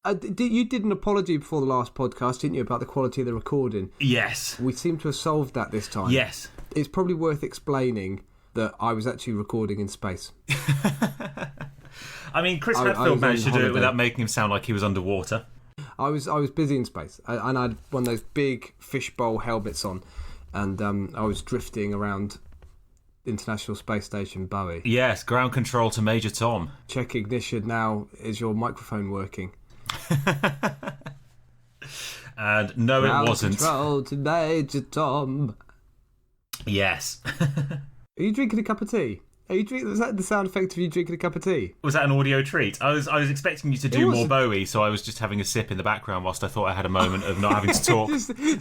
You did an apology before the last podcast, didn't you, about the quality of the recording? Yes. We seem to have solved that this time. Yes. It's probably worth explaining that I was actually recording in space. I mean, Chris Hadfield managed to do it without making him sound like he was underwater. I was busy in space, and I had one of those big fishbowl helmets on, and I was drifting around International Space Station Bowie. Yes, ground control to Major Tom. Check ignition now. Is your microphone working? And no, ground it wasn't. Control to Major Tom. Yes. Are you drinking a cup of tea? Was that the sound effect of you drinking a cup of tea? Was that an audio treat? I was expecting you to do more Bowie, so I was just having a sip in the background whilst I thought I had a moment of not having to talk.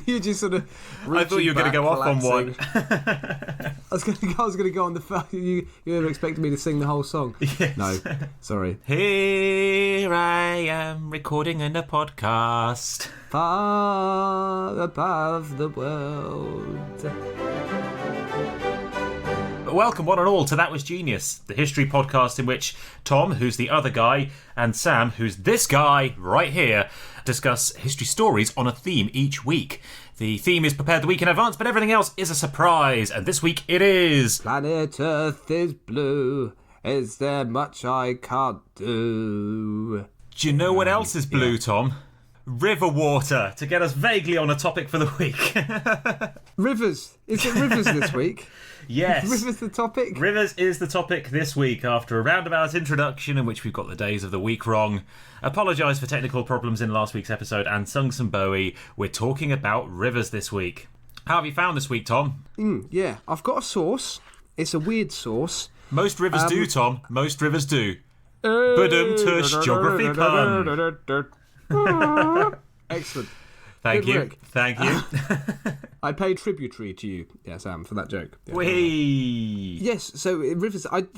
You just sort of. I thought you were going to go off on one. I was going to go on the. You were expecting me to sing the whole song. Yes. No, sorry. Here I am recording in a podcast. Far above the world. Welcome, one and all, to That Was Genius, the history podcast in which Tom, who's the other guy, and Sam, who's this guy right here, discuss history stories on a theme each week. The theme is prepared the week in advance, but everything else is a surprise, and this week it is... Planet Earth is blue. Is there much I can't do? Do you know what else is blue, Tom? River water, to get us vaguely on a topic for the week. Rivers. Is it rivers this week? Yes. Rivers the topic? Rivers is the topic this week after a roundabout introduction in which we've got the days of the week wrong, apologised for technical problems in last week's episode and sung some Bowie. We're talking about rivers this week. How have you found this week, Tom? Yeah, I've got a sauce. It's a weird sauce. Most rivers do, Tom. Most rivers do. Ba-dum-tush, geography pun. Excellent. Thank Good you. work. Thank you. I paid tributary to you, Sam, for that joke. Yeah. Whee! Yes, so rivers. I've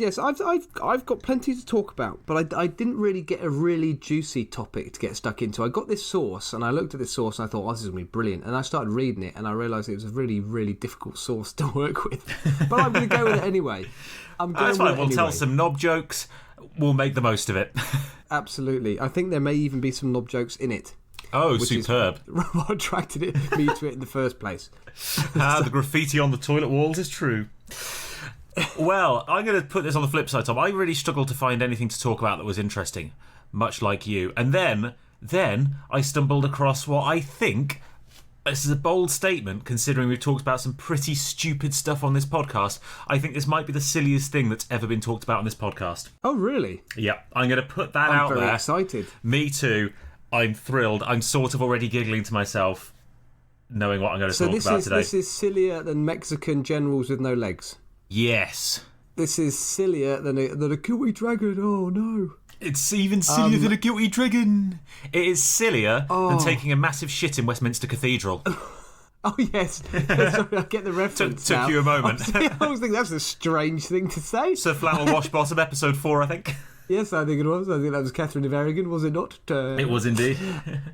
got plenty to talk about, but I didn't really get a really juicy topic to get stuck into. I got this source, and I looked at this source, and I thought, this is going to be brilliant. And I started reading it, and I realised it was a really, really difficult source to work with. But I'm going to go with it anyway. That's fine. We'll tell some knob jokes. We'll make the most of it. Absolutely. I think there may even be some knob jokes in it. Oh, superb. What attracted me to it in the first place. The graffiti on the toilet walls is true. Well, I'm going to put this on the flip side, Tom. I really struggled to find anything to talk about that was interesting, much like you. And then I stumbled across what I think, this is a bold statement considering we've talked about some pretty stupid stuff on this podcast. I think this might be the silliest thing that's ever been talked about on this podcast. Oh, really? Yeah, I'm going to put that out there. I'm very excited. Me too. I'm thrilled. I'm sort of already giggling to myself, knowing what I'm going to talk about today. This is sillier than Mexican generals with no legs. Yes. This is sillier than a guilty dragon. Oh, no. It's even sillier than a guilty dragon. It is sillier than taking a massive shit in Westminster Cathedral. Oh, yes. Sorry, I get the reference Took you a moment. I was thinking that's a strange thing to say. Sir Flannel Wash Bottom, episode 4, I think. Yes, I think it was. I think that was Catherine of Aragon, was it not? It was indeed.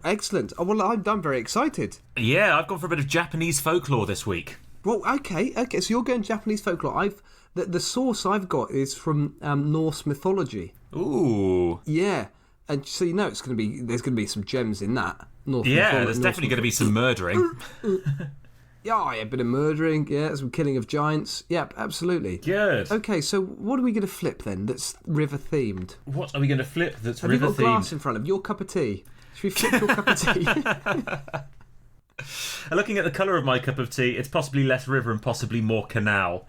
Excellent. Oh, well, I'm very excited. Yeah, I've gone for a bit of Japanese folklore this week. Well, okay. So you're going Japanese folklore. The source I've got is from Norse mythology. Ooh. Yeah, and so there's going to be some gems in that. There's definitely going to be some murdering. Yeah, a bit of murdering, some killing of giants. Yep, absolutely. Good. Okay, so what are we going to flip then that's river-themed? What are we going to flip that's river-themed? Have you got a glass in front of your cup of tea? Should we flip your cup of tea? Looking at the colour of my cup of tea, it's possibly less river and possibly more canal.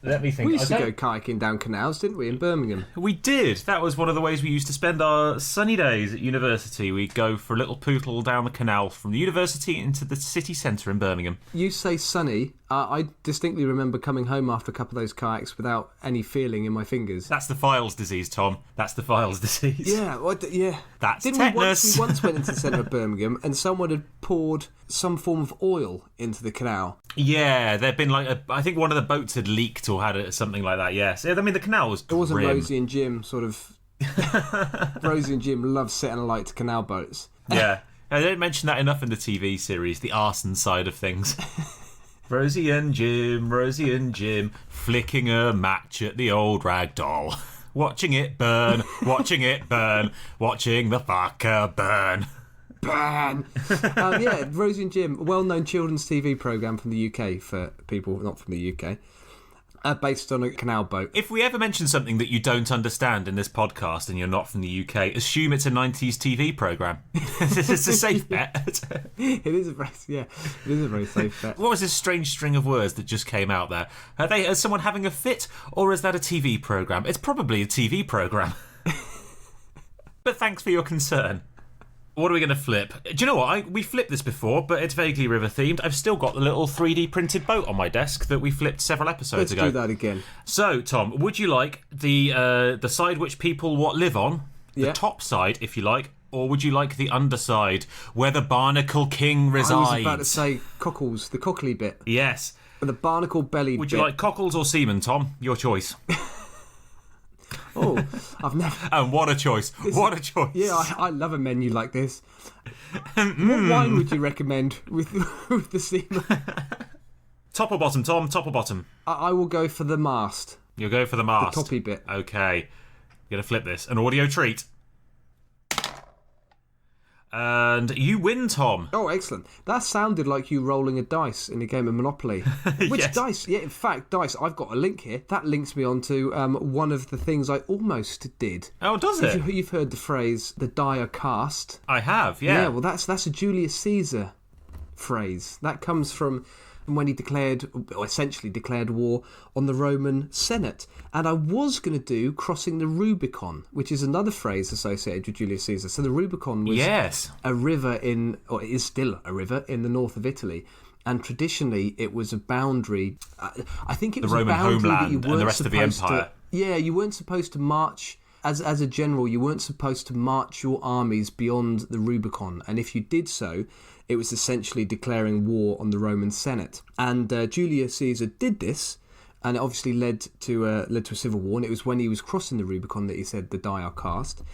Let me think. We used to go kayaking down canals, didn't we, in Birmingham? We did. That was one of the ways we used to spend our sunny days at university. We'd go for a little pootle down the canal from the university into the city centre in Birmingham. You say sunny. I distinctly remember coming home after a couple of those kayaks without any feeling in my fingers. That's the Files disease, Tom. That's the Files disease. Yeah, yeah. That's tetanus. We once went into the centre of Birmingham and someone had poured some form of oil into the canal. Yeah, there'd been I think one of the boats had leaked or had something like that, yes. I mean, the canal was grim. It wasn't Rosie and Jim, sort of. Rosie and Jim love setting alight to canal boats. Yeah. I don't mention that enough in the TV series, the arson side of things. Rosie and Jim, flicking a match at the old rag doll. watching it burn, watching it burn, watching the fucker burn. Burn! Yeah, Rosie and Jim, a well-known children's TV programme from the UK for people not from the UK. Based on a canal boat. If we ever mention something that you don't understand in this podcast and you're not from the UK, assume it's a 90s TV programme. It's a safe bet. It is a very safe bet. What was this strange string of words that just came out there? Is someone having a fit, or is that a TV programme? It's probably a TV programme. But thanks for your concern. What are we going to flip? Do you know what? We flipped this before, but it's vaguely river themed. I've still got the little 3D printed boat on my desk that we flipped several episodes ago. Let's do that again. So, Tom, would you like the side which people live on, the top side, if you like, or would you like the underside, where the barnacle king resides? I was about to say cockles, the cockly bit. Yes. The barnacle belly Would you like cockles or semen, Tom? Your choice. Oh, I've never... And what a choice. What a choice. Yeah, I love a menu like this. What wine would you recommend with the semen? Top or bottom, Tom? Top or bottom? I will go for the mast. You'll go for the mast? The toppy bit. Okay. You're going to flip this. An audio treat. And you win, Tom. Oh, excellent. That sounded like you rolling a dice in a game of Monopoly. Which Yes. dice? Yeah, in fact, dice. I've got a link here. That links me on to one of the things I almost did. Oh, does it? You've heard the phrase, the die are cast. I have, yeah. Yeah, well, that's a Julius Caesar phrase. That comes from when he essentially declared war on the Roman Senate. And I was going to do crossing the Rubicon, which is another phrase associated with Julius Caesar. So the Rubicon was a river or it is still a river in the north of Italy. And traditionally, it was a boundary. I think it was the Roman a boundary homeland that you weren't and the rest of the empire. You weren't supposed to march. As a general, you weren't supposed to march your armies beyond the Rubicon. And if you did so, it was essentially declaring war on the Roman Senate. And Julius Caesar did this, and it obviously led to a civil war. And it was when he was crossing the Rubicon that he said the die are cast.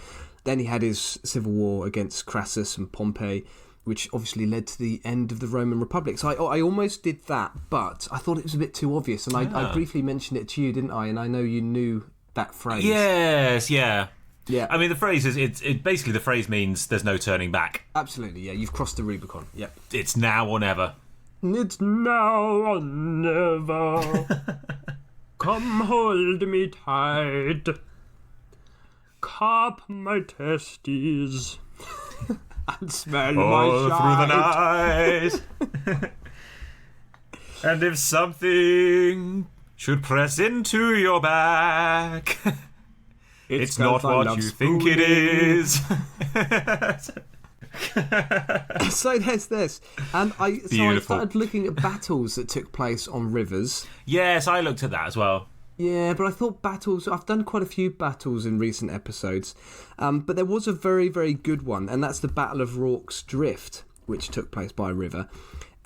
Then he had his civil war against Crassus and Pompey, which obviously led to the end of the Roman Republic. So I almost did that, but I thought it was a bit too obvious. And I briefly mentioned it to you, didn't I? And I know you knew that phrase. Yes, yeah. Yeah. I mean, the phrase is, basically the phrase means there's no turning back. Absolutely, yeah. You've crossed the Rubicon. Yeah. It's now or never. It's now or never. Come hold me tight. Cup my testes. And smell my shite. Through the night. And if something should press into your back, it's not what you think it is. So there's this. And I started looking at battles that took place on rivers. Yes, I looked at that as well. Yeah, but I thought I've done quite a few battles in recent episodes, but there was a very, very good one, and that's the Battle of Rorke's Drift, which took place by a river.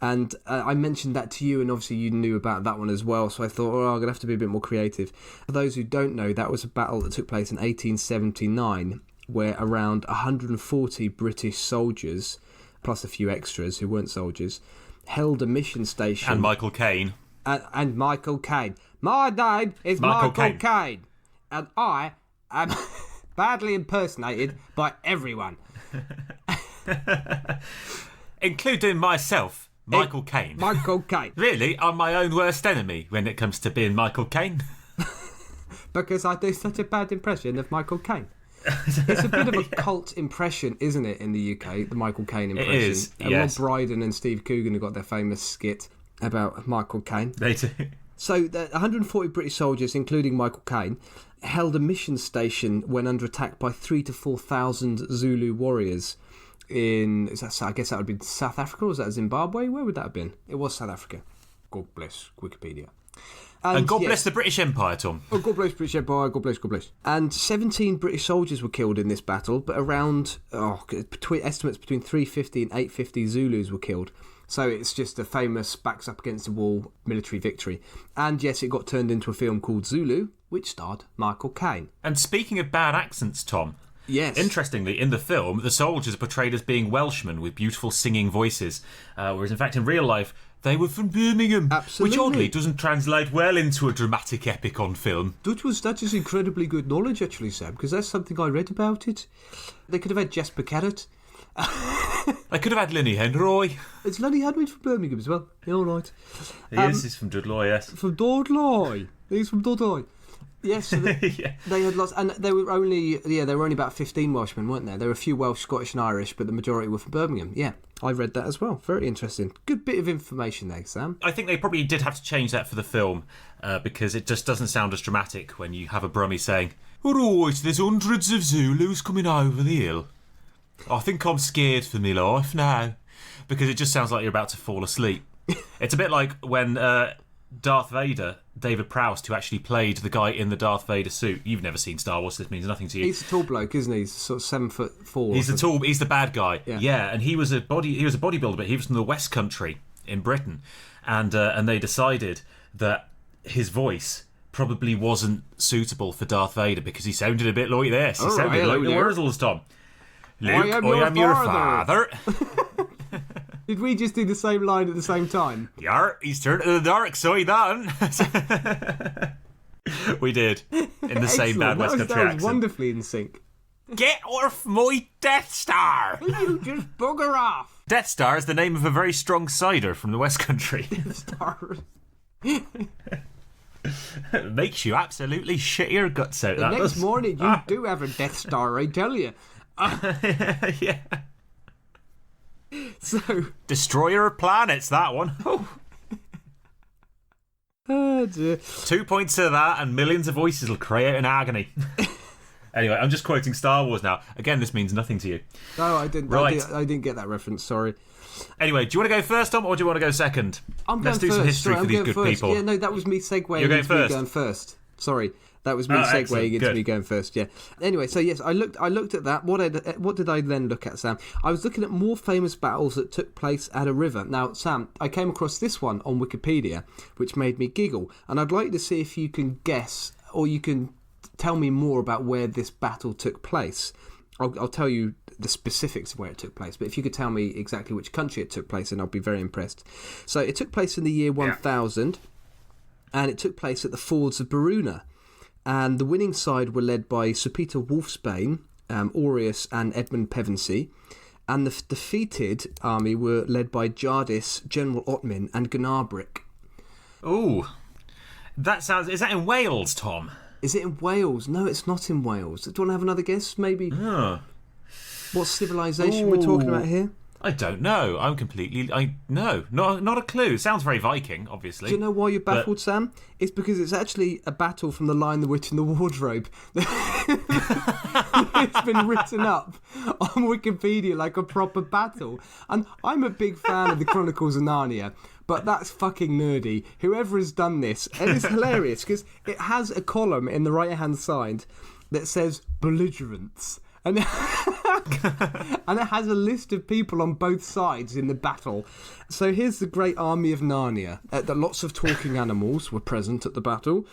And I mentioned that to you, and obviously you knew about that one as well, so I thought, I'm going to have to be a bit more creative. For those who don't know, that was a battle that took place in 1879, where around 140 British soldiers, plus a few extras who weren't soldiers, held a mission station. And Michael Caine. And Michael Caine. My name is Michael Caine, and I am badly impersonated by everyone. Including myself, Michael Caine. Michael Caine. Really? I'm my own worst enemy when it comes to being Michael Caine. Because I do such a bad impression of Michael Caine. It's a bit of a cult impression, isn't it, in the UK, the Michael Caine impression? It is, yes. Rob Brydon and Steve Coogan have got their famous skit about Michael Caine. They do. So, 140 British soldiers, including Michael Caine, held a mission station when under attack by 3,000 to 4,000 Zulu warriors I guess that would be South Africa, or was that Zimbabwe? Where would that have been? It was South Africa. God bless Wikipedia. And God bless the British Empire, Tom. Oh, God bless British Empire, God bless, God bless. And 17 British soldiers were killed in this battle, but estimates between 350 and 850 Zulus were killed. So it's just a famous backs up against the wall military victory. And yes, it got turned into a film called Zulu, which starred Michael Caine. And speaking of bad accents, Tom, Yes. Interestingly, in the film, the soldiers are portrayed as being Welshmen with beautiful singing voices, whereas in fact in real life they were from Birmingham, Absolutely. which oddly doesn't translate well into a dramatic epic on film. That is incredibly good knowledge, actually, Sam, because that's something I read about it. They could have had Jesper Carrot. They could have had Lenny Henroy. It's Lenny Henry from Birmingham as well. Yeah, all right. He's from Dudley, yes. From Dudley. He's from Dudley. Yes, so Yeah. they had lots, and they were only about 15 Welshmen, weren't there? There were a few Welsh, Scottish, and Irish, but the majority were from Birmingham. Yeah, I read that as well. Very interesting. Good bit of information there, Sam. I think they probably did have to change that for the film because it just doesn't sound as dramatic when you have a Brummie saying, "All right, there's hundreds of Zulus coming over the hill. I think I'm scared for my life now," because it just sounds like you're about to fall asleep. It's a bit like when Darth Vader, David Prowse, who actually played the guy in the Darth Vader suit. You've never seen Star Wars, so this means nothing to you. He's a tall bloke, isn't he? He's sort of 7'4". He's the bad guy. Yeah. And he was a bodybuilder, but he was from the West Country in Britain, and they decided that his voice probably wasn't suitable for Darth Vader because he sounded a bit like this. He sounded like the Wurzels, Tom. Luke, I am your father. Did we just do the same line at the same time? Yar, he's turned to the dark side, then. We did, in the same bad West Country accent. That was wonderfully in sync. Get off my Death Star! You just bugger off! Death Star is the name of a very strong cider from the West Country. It makes you absolutely shit your guts out. The next morning you do have a Death Star, I tell you. Yeah. So, Destroyer of Planets, that one. oh dear. 2 points to that, and millions of voices will cry out in agony. Anyway, I'm just quoting Star Wars now. Again, this means nothing to you. No, I didn't. Right. I didn't get that reference. Sorry. Anyway, do you want to go first, Tom, or do you want to go second? Let's do some history for these good people. Yeah, no, that was me segueing You're going into first. me going first. Sorry. That was me excellent. segueing into Good. me going first, yeah. Anyway, so yes, I looked at that. What did I then look at, Sam? I was looking at more famous battles that took place at a river. Now, Sam, I came across this one on Wikipedia, which made me giggle. And I'd like to see if you can guess, or you can tell me more about where this battle took place. I'll tell you the specifics of where it took place, but if you could tell me exactly which country it took place in, I'll be very impressed. So it took place in the year 1000, and it took place at the Fords of Baruna. And the winning side were led by Sir Peter Wolfsbane, Aureus and Edmund Pevensey. And the defeated army were led by Jardis, General Otmin and Gunarbrick. Ooh. Is that in Wales, Tom? Is it in Wales? No, it's not in Wales. Do you want to have another guess, maybe? Oh. What civilization we're talking about here? I don't know. Not a clue. It sounds very Viking, obviously. Do you know why you're baffled, Sam? It's because it's actually a battle from The Lion, the Witch and the Wardrobe. It's been written up on Wikipedia like a proper battle. And I'm a big fan of the Chronicles of Narnia, but that's fucking nerdy. Whoever has done this, and it's hilarious because it has a column in the right-hand side that says belligerents. And and it has a list of people on both sides in the battle. So here's the great army of Narnia. That lots of talking animals were present at the battle,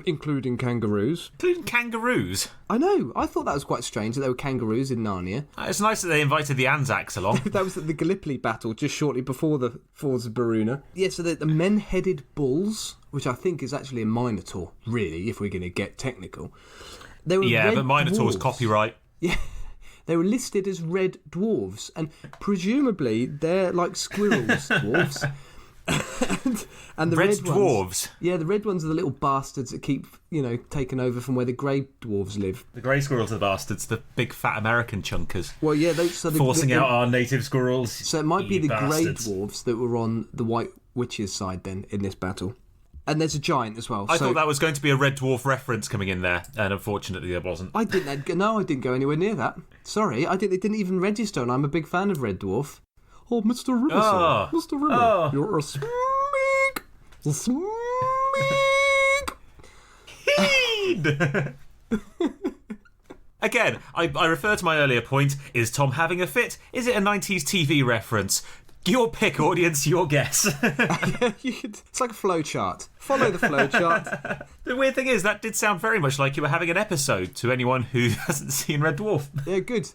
including kangaroos. Including kangaroos? I know. I thought that was quite strange that there were kangaroos in Narnia. It's nice that they invited the Anzacs along. That was at the Gallipoli battle just shortly before the Fords of Baruna. Yeah, so the men-headed bulls, which I think is actually a minotaur, really, if we're going to get technical. They were but minotaur's copyright. Yeah, they were listed as red dwarves, and presumably they're like squirrels, dwarves. and the red dwarves? Ones, yeah, the red ones are the little bastards that keep, taking over from where the grey dwarves live. The grey squirrels are the bastards, the big fat American chunkers. Well, yeah, forcing out our native squirrels. So it might be the grey bastards. dwarves that were on the White Witch's side then in this battle. And there's a giant as well. I thought that was going to be a Red Dwarf reference coming in there, and unfortunately there wasn't. I didn't go anywhere near that. Sorry, it didn't even register, and I'm a big fan of Red Dwarf. Oh, Mr. River, sir. Mr. River, you're a Speed! Again, I refer to my earlier point. Is Tom having a fit? Is it a 90s TV reference? Your pick, audience, your guess. It's like a flow chart. Follow the flow chart. The weird thing is, that did sound very much like you were having an episode to anyone who hasn't seen Red Dwarf. Yeah, good.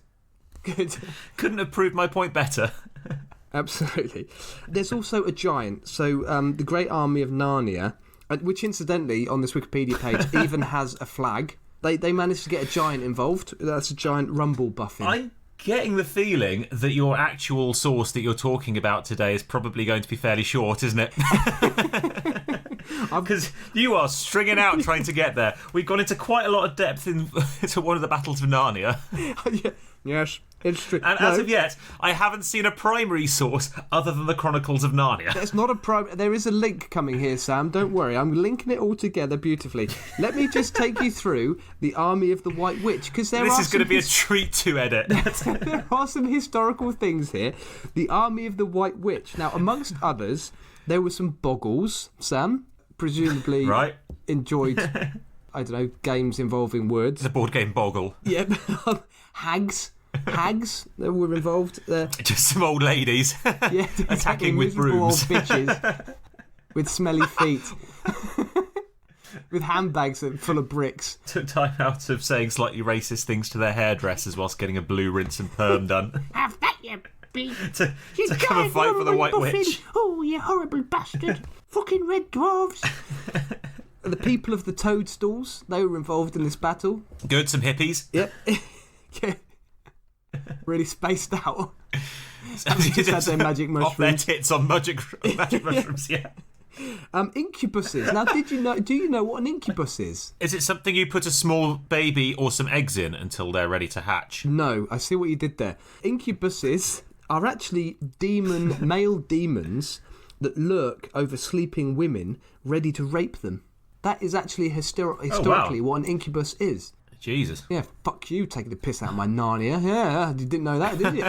Couldn't have proved my point better. Absolutely. There's also a giant. So the Great Army of Narnia, which incidentally on this Wikipedia page even has a flag. They managed to get a giant involved. That's a giant rumble buffing. I'm getting the feeling that your actual source that you're talking about today is probably going to be fairly short, isn't it? Because you are stringing out trying to get there. We've gone into quite a lot of depth into one of the battles of Narnia. Yes, it's true. And as of yet, I haven't seen a primary source other than the Chronicles of Narnia. There's not a there is a link coming here, Sam. Don't worry. I'm linking it all together beautifully. Let me just take you through the Army of the White Witch, because this is going to be a treat to edit. There are some historical things here. The Army of the White Witch. Now, amongst others, there were some boggles. Sam, presumably right. enjoyed, I don't know, games involving words. The board game Boggle. Yep. Hags that were involved there. Just some old ladies attacking with brooms. Old bitches with smelly feet. With handbags full of bricks. Took time out of saying slightly racist things to their hairdressers whilst getting a blue rinse and perm done. Have that, you big... to come and fight for the White Witch. Oh, you horrible bastard. Fucking red dwarves. The people of the Toadstools, they were involved in this battle. Good, some hippies. Yep. Yeah. Really spaced out. Just had their magic mushrooms. Off their tits on magic mushrooms, yeah. Incubuses. Now, do you know what an incubus is? Is it something you put a small baby or some eggs in until they're ready to hatch? No, I see what you did there. Incubuses are actually male demons that lurk over sleeping women ready to rape them. That is actually historically what an incubus is. Jesus. Yeah, fuck you taking the piss out of my Narnia. Yeah, you didn't know that, did you?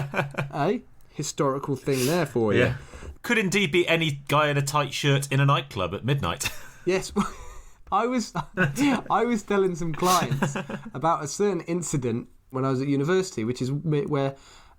Hey, historical thing there for you. Yeah. Could indeed be any guy in a tight shirt in a nightclub at midnight. Yes. I was telling some clients about a certain incident when I was at university, which is where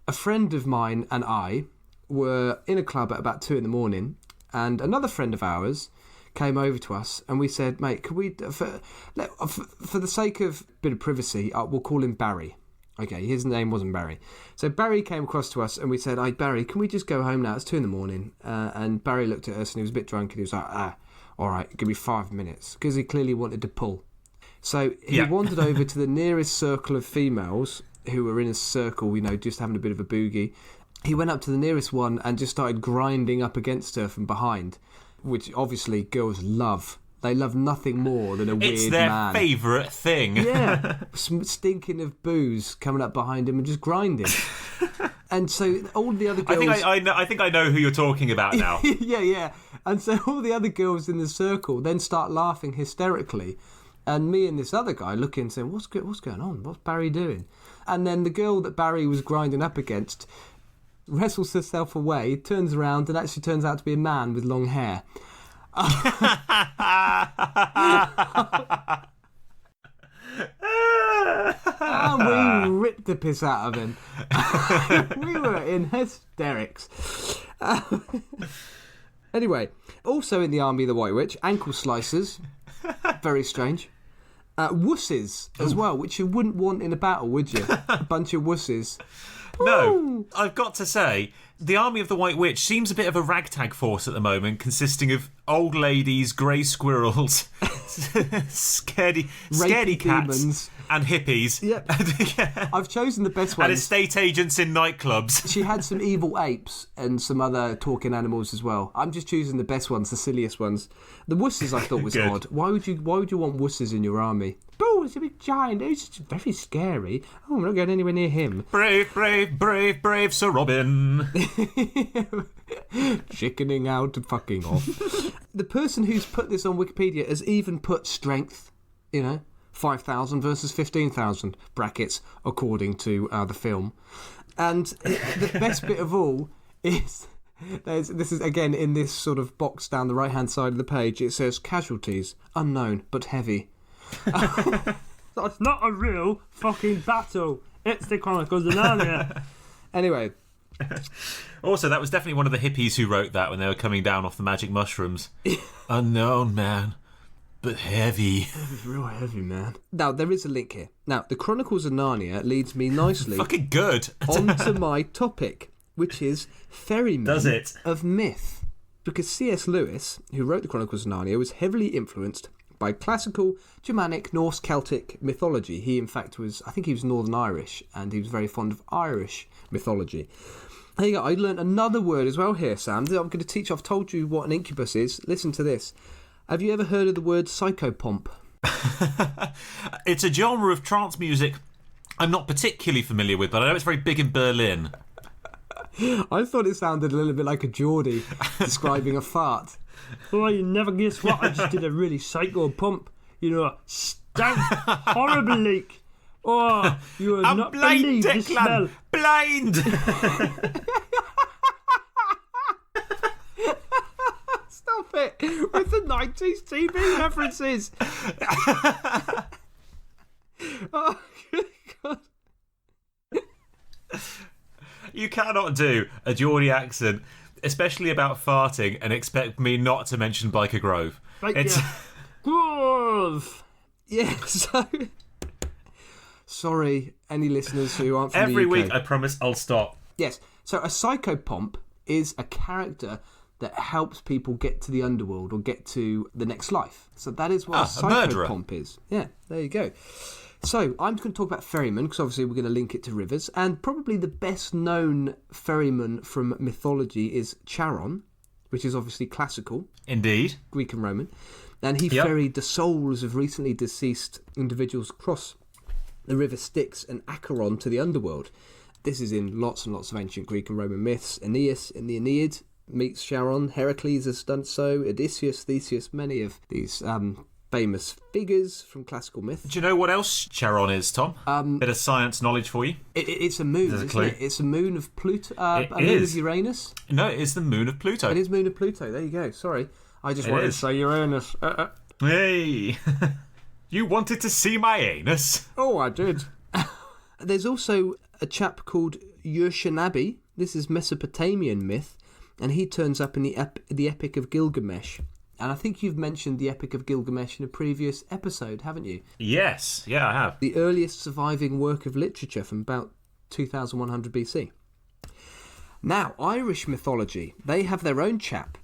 a friend of mine and I were in a club at about 2 a.m, and another friend of ours came over to us and we said, mate, could we, for the sake of a bit of privacy, we'll call him Barry. Okay, his name wasn't Barry. So Barry came across to us and we said, hey, Barry, can we just go home now? It's 2 a.m. And Barry looked at us and he was a bit drunk and he was like, all right, give me 5 minutes, because he clearly wanted to pull. So he wandered over to the nearest circle of females who were in a circle, just having a bit of a boogie. He went up to the nearest one and just started grinding up against her from behind, which obviously girls love. They love nothing more than a weird man. It's their favourite thing. Yeah. Stinking of booze, coming up behind him and just grinding. And so all the other girls... I think I know who you're talking about now. Yeah. And so all the other girls in the circle then start laughing hysterically. And me and this other guy looking and saying, what's going on? What's Barry doing? And then the girl that Barry was grinding up against wrestles herself away, turns around, and actually turns out to be a man with long hair. And we ripped the piss out of him. We were in hysterics. Anyway, also in the Army of the White Witch, ankle slicers. Very strange. Wusses as well, which you wouldn't want in a battle, would you? A bunch of wusses. No, Ooh. I've got to say, the Army of the White Witch seems a bit of a ragtag force at the moment, consisting of old ladies, grey squirrels, scaredy cats, demons. And hippies. Yep. Yeah. I've chosen the best ones. And estate agents in nightclubs. She had some evil apes and some other talking animals as well. I'm just choosing the best ones, the silliest ones. The wusses I thought was odd. Why would you want wusses in your army? Boo, it's a big giant. It's very scary. Oh, I'm not going anywhere near him. Brave, brave, brave, brave Sir Robin. Chickening out and fucking off. The person who's put this on Wikipedia has even put strength, 5,000 versus 15,000 brackets, according to the film. And the best bit of all is, this is again in this sort of box down the right-hand side of the page, it says casualties, unknown but heavy. That's not a real fucking battle. It's the Chronicles of Narnia. Anyway, Also, that was definitely one of the hippies who wrote that when they were coming down off the magic mushrooms. Unknown man, but heavy. It's real heavy, man. Now, there is a link here. Now, the Chronicles of Narnia leads me nicely Fucking good. onto my topic, which is ferrymen Does it? of myth. Because C.S. Lewis, who wrote the Chronicles of Narnia, was heavily influenced by classical, Germanic, Norse, Celtic mythology. He, in fact, I think he was Northern Irish, and he was very fond of Irish mythology. There you go. I learned another word as well here, Sam, that I'm going to teach. I've told you what an incubus is. Listen to this. Have you ever heard of the word psychopomp? It's a genre of trance music I'm not particularly familiar with, but I know it's very big in Berlin. I thought it sounded a little bit like a Geordie describing a fart. Oh, you never guess what? I just did a really psycho pump. You know, stank horrible leak. Oh, you will I'm not blind, believe the smell. Declan! Blind! Stop it with the 90s TV references. Oh, good God. You cannot do a Geordie accent, especially about farting, and expect me not to mention Biker Grove. Right, It's yeah. Grove. Yeah, so... Sorry, any listeners who aren't from every the UK. week. I promise I'll stop. Yes, so a psychopomp is a character that helps people get to the underworld or get to the next life. So that is what a murderer. psychopomp is. Yeah, there you go. So I'm just going to talk about ferrymen, because obviously we're going to link it to rivers, and probably the best known ferryman from mythology is Charon, which is obviously classical, Indeed. Greek and Roman, and he Yep. ferried the souls of recently deceased individuals across the river Styx and Acheron to the underworld. This is in lots and lots of ancient Greek and Roman myths. Aeneas in the Aeneid meets Charon. Heracles has done so. Odysseus, Theseus, many of these famous figures from classical myth. Do you know what else Charon is, Tom? Bit of science knowledge for you. It's a moon, There's a isn't clue. it? It's a moon of Pluto. A It moon is. of Uranus. No, it's the moon of Pluto. It is moon of Pluto. There you go. Sorry, I just It wanted is. to say Uranus. Hey! You wanted to see my anus? Oh, I did. There's also a chap called Urshanabi. This is Mesopotamian myth, and he turns up in the Epic of Gilgamesh. And I think you've mentioned the Epic of Gilgamesh in a previous episode, haven't you? Yes, yeah, I have. The earliest surviving work of literature from about 2100 BC. Now, Irish mythology, they have their own chap.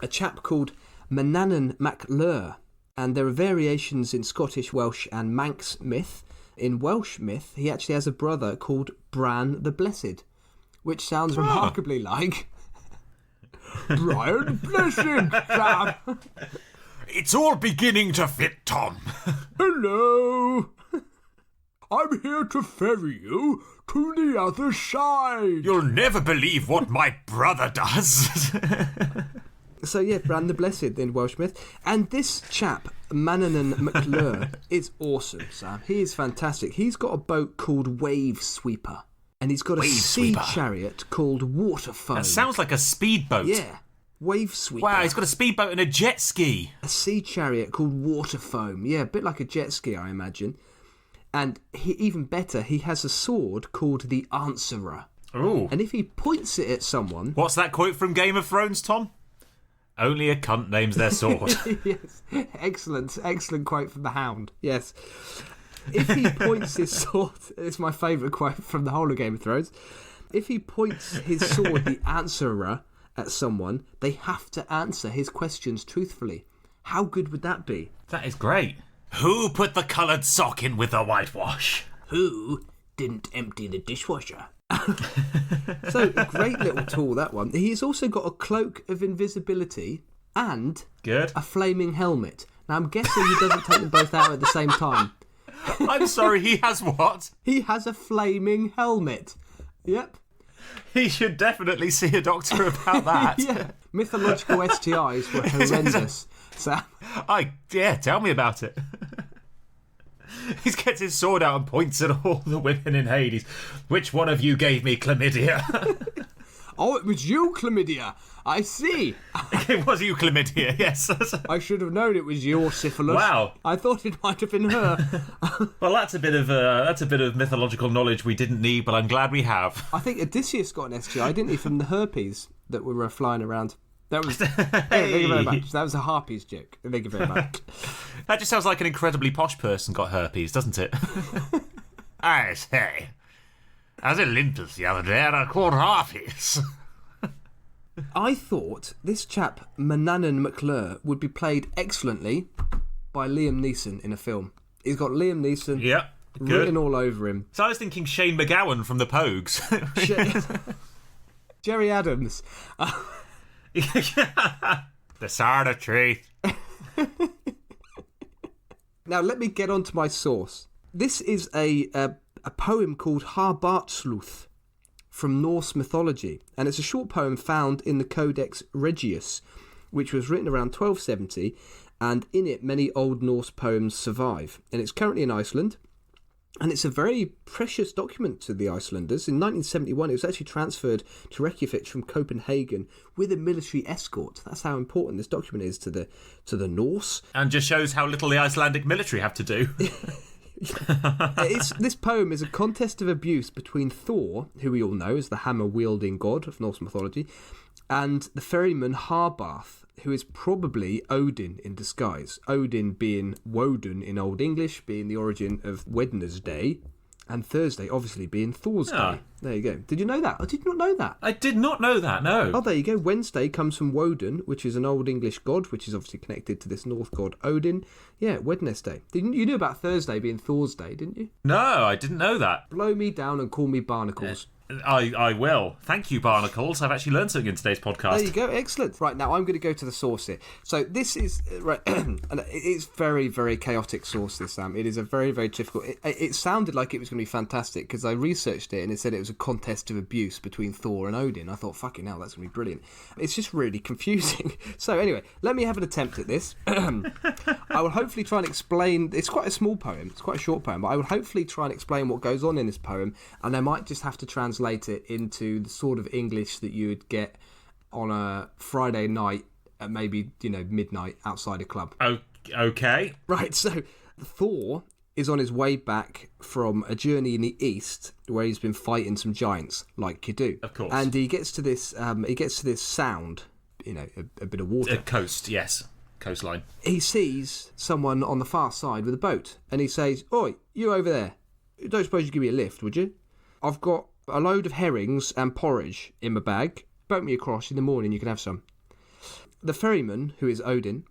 A chap called Manannán mac Lir. And there are variations in Scottish, Welsh and Manx myth. In Welsh myth, he actually has a brother called Bran the Blessed, which sounds remarkably like Brian Blessed, Sam. It's all beginning to fit, Tom. Hello. I'm here to ferry you to the other side. You'll never believe what my brother does. So yeah, Bran the Blessed in Welsh myth. And this chap, Manannán mac Lir, is awesome, Sam. He is fantastic. He's got a boat called Wave Sweeper. And he's got a Wave sea Sweeper. chariot called Water Foam. That sounds like a speedboat. Yeah, Wave Sweeper. Wow, he's got a speedboat and a jet ski. A sea chariot called Water Foam. Yeah, a bit like a jet ski, I imagine. And even better, he has a sword called the Answerer. Ooh. And if he points it at someone... What's that quote from Game of Thrones, Tom? Only a cunt names their sword. Yes, excellent quote from the Hound. Yes. If he points his sword... It's my favourite quote from the whole of Game of Thrones. If he points his sword, the Answerer, at someone, they have to answer his questions truthfully. How good would that be? That is great. Who put the coloured sock in with the whitewash? Who didn't empty the dishwasher? So, a great little tool, that one. He's also got a cloak of invisibility and Good. a flaming helmet. Now, I'm guessing he doesn't take them both out at the same time. I'm sorry, he has what? He has a flaming helmet. Yep. He should definitely see a doctor about that. Yeah. Mythological STIs were horrendous. So, Tell me about it. He gets his sword out and points at all the women in Hades. Which one of you gave me chlamydia? Oh, it was you, Chlamydia. I see. It was you, Chlamydia, yes. I should have known it was your syphilis. Wow. I thought it might have been her. Well, that's a bit of mythological knowledge we didn't need, but I'm glad we have. I think Odysseus got an STI, didn't he, from the herpes that were flying around. That was. Thank you very much. That was a harpies joke. Thank you very much. That just sounds like an incredibly posh person got herpes, doesn't it? I say, I was in Olympus the other day and I caught harpies. I thought this chap, Manannán McClure, would be played excellently by Liam Neeson in a film. He's got Liam Neeson written all over him. So I was thinking Shane McGowan from the Pogues. Jerry Adams. The sword of truth. Now, let me get on to my source. This is a poem called Harbartsluth from Norse mythology, and it's a short poem found in the Codex Regius, which was written around 1270, and in it many Old Norse poems survive. And it's currently in Iceland, and it's a very precious document to the Icelanders. In 1971, it was actually transferred to Reykjavik from Copenhagen with a military escort. That's how important this document is to the Norse. And just shows how little the Icelandic military have to do. This poem is a contest of abuse between Thor, who we all know is the hammer-wielding god of Norse mythology, and the ferryman Harbarth, who is probably Odin in disguise. Odin being Woden in Old English, being the origin of Wednesday, and Thursday obviously being Thor's Day. There you go. Did you know that? I did not know that. I did not know that, no. Oh, there you go. Wednesday comes from Woden, which is an Old English god, which is obviously connected to this North god Odin. Yeah, Wednesday. You knew about Thursday being Thor's Day, didn't you? No, I didn't know that. Blow me down and call me Barnacles. I will. Thank you, Barnacles. I've actually learned something in today's podcast. There you go. Excellent. Right, now I'm going to go to the source here. So this is... right, and it's very, very chaotic source, this, Sam. It is a very, very difficult... It sounded like it was going to be fantastic because I researched it and it said it was a contest of abuse between Thor and Odin. I thought, fucking hell, that's going to be brilliant. It's just really confusing. So anyway, let me have an attempt at this. I will hopefully try and explain... It's quite a small poem. It's quite a short poem, but I will hopefully try and explain what goes on in this poem, and I might just have to translate it into the sort of English that you would get on a Friday night at maybe, midnight outside a club. Okay. Right, so Thor is on his way back from a journey in the east where he's been fighting some giants, like you do. Of course. And he gets to this sound, a bit of water. A coast, yes. Coastline. He sees someone on the far side with a boat, and he says, "Oi, you over there. You don't suppose you'd give me a lift, would you? I've got a load of herrings and porridge in my bag. Boat me across in the morning, you can have some." The ferryman, who is Odin,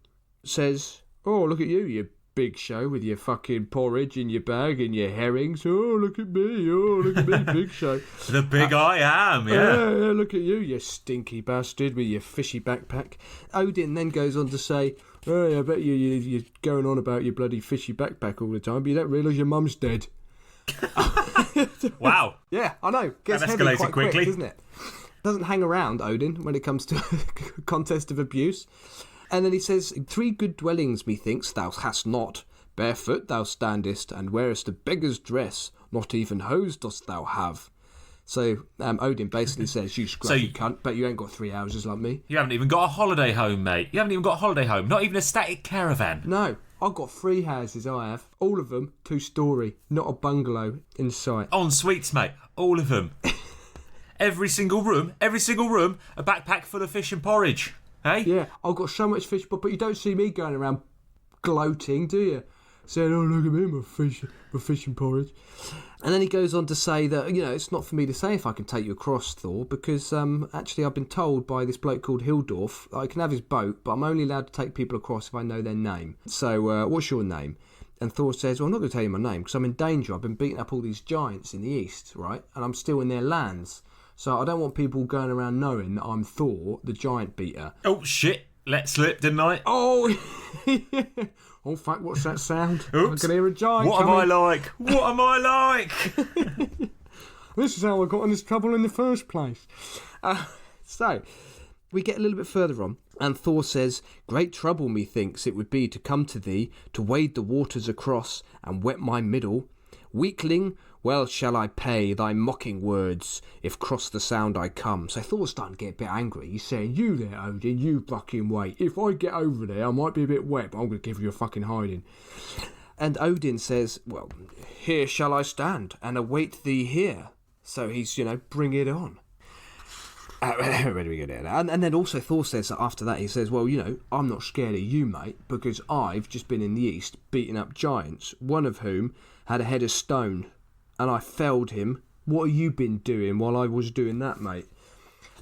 says, "Oh, look at you big show with your fucking porridge in your bag and your herrings. Oh, look at me, big show." The big I am, yeah. Look at you stinky bastard with your fishy backpack. Odin then goes on to say, "Oh, I bet you're going on about your bloody fishy backpack all the time, but you don't realise your mum's dead." Wow. Yeah, I know. Gets that heavy escalated quite quickly, quick, doesn't it? Doesn't hang around, Odin, when it comes to a contest of abuse. And then he says, "3 good dwellings, methinks, thou hast not. Barefoot thou standest, and wearest a beggar's dress. Not even hose dost thou have." So Odin basically says, "You scruffy cunt, but you ain't got 3 houses like me." You haven't even got a holiday home, mate. You haven't even got a holiday home. Not even a static caravan. No. I've got 3 houses, I have. All of them 2-storey, not a bungalow in sight. En suites, mate. All of them. Every single room, a backpack full of fish and porridge. Hey? Yeah, I've got so much fish, but you don't see me going around gloating, do you? Saying, "Oh, look at me, my fish and porridge." And then he goes on to say that, it's not for me to say if I can take you across, Thor, because actually I've been told by this bloke called Hildorf that I can have his boat, but I'm only allowed to take people across if I know their name. So what's your name? And Thor says, "Well, I'm not going to tell you my name because I'm in danger. I've been beating up all these giants in the east, right? And I'm still in their lands. So I don't want people going around knowing that I'm Thor, the giant beater." Oh, shit. Let slip, didn't I? Oh, oh, fuck, what's that sound? Oops. I can hear a giant What coming. am I like? What am I like? This is how I got in this trouble in the first place. So, we get a little bit further on, and Thor says, "Great trouble, methinks, it would be to come to thee, to wade the waters across, and wet my middle. Weakling, Well shall I pay thy mocking words, if cross the sound I come. So Thor's starting to get a bit angry. He's saying, you there, Odin, you fucking wait. If I get over there, I might be a bit wet, but I'm going to give you a fucking hiding. And Odin says, well, here shall I stand, and await thee here. So he's, bring it on. Where do we go there? And then also Thor says that after that, he says, well, I'm not scared of you, mate, because I've just been in the east beating up giants, one of whom had a head of stone, and I felled him. What have you been doing while I was doing that, mate?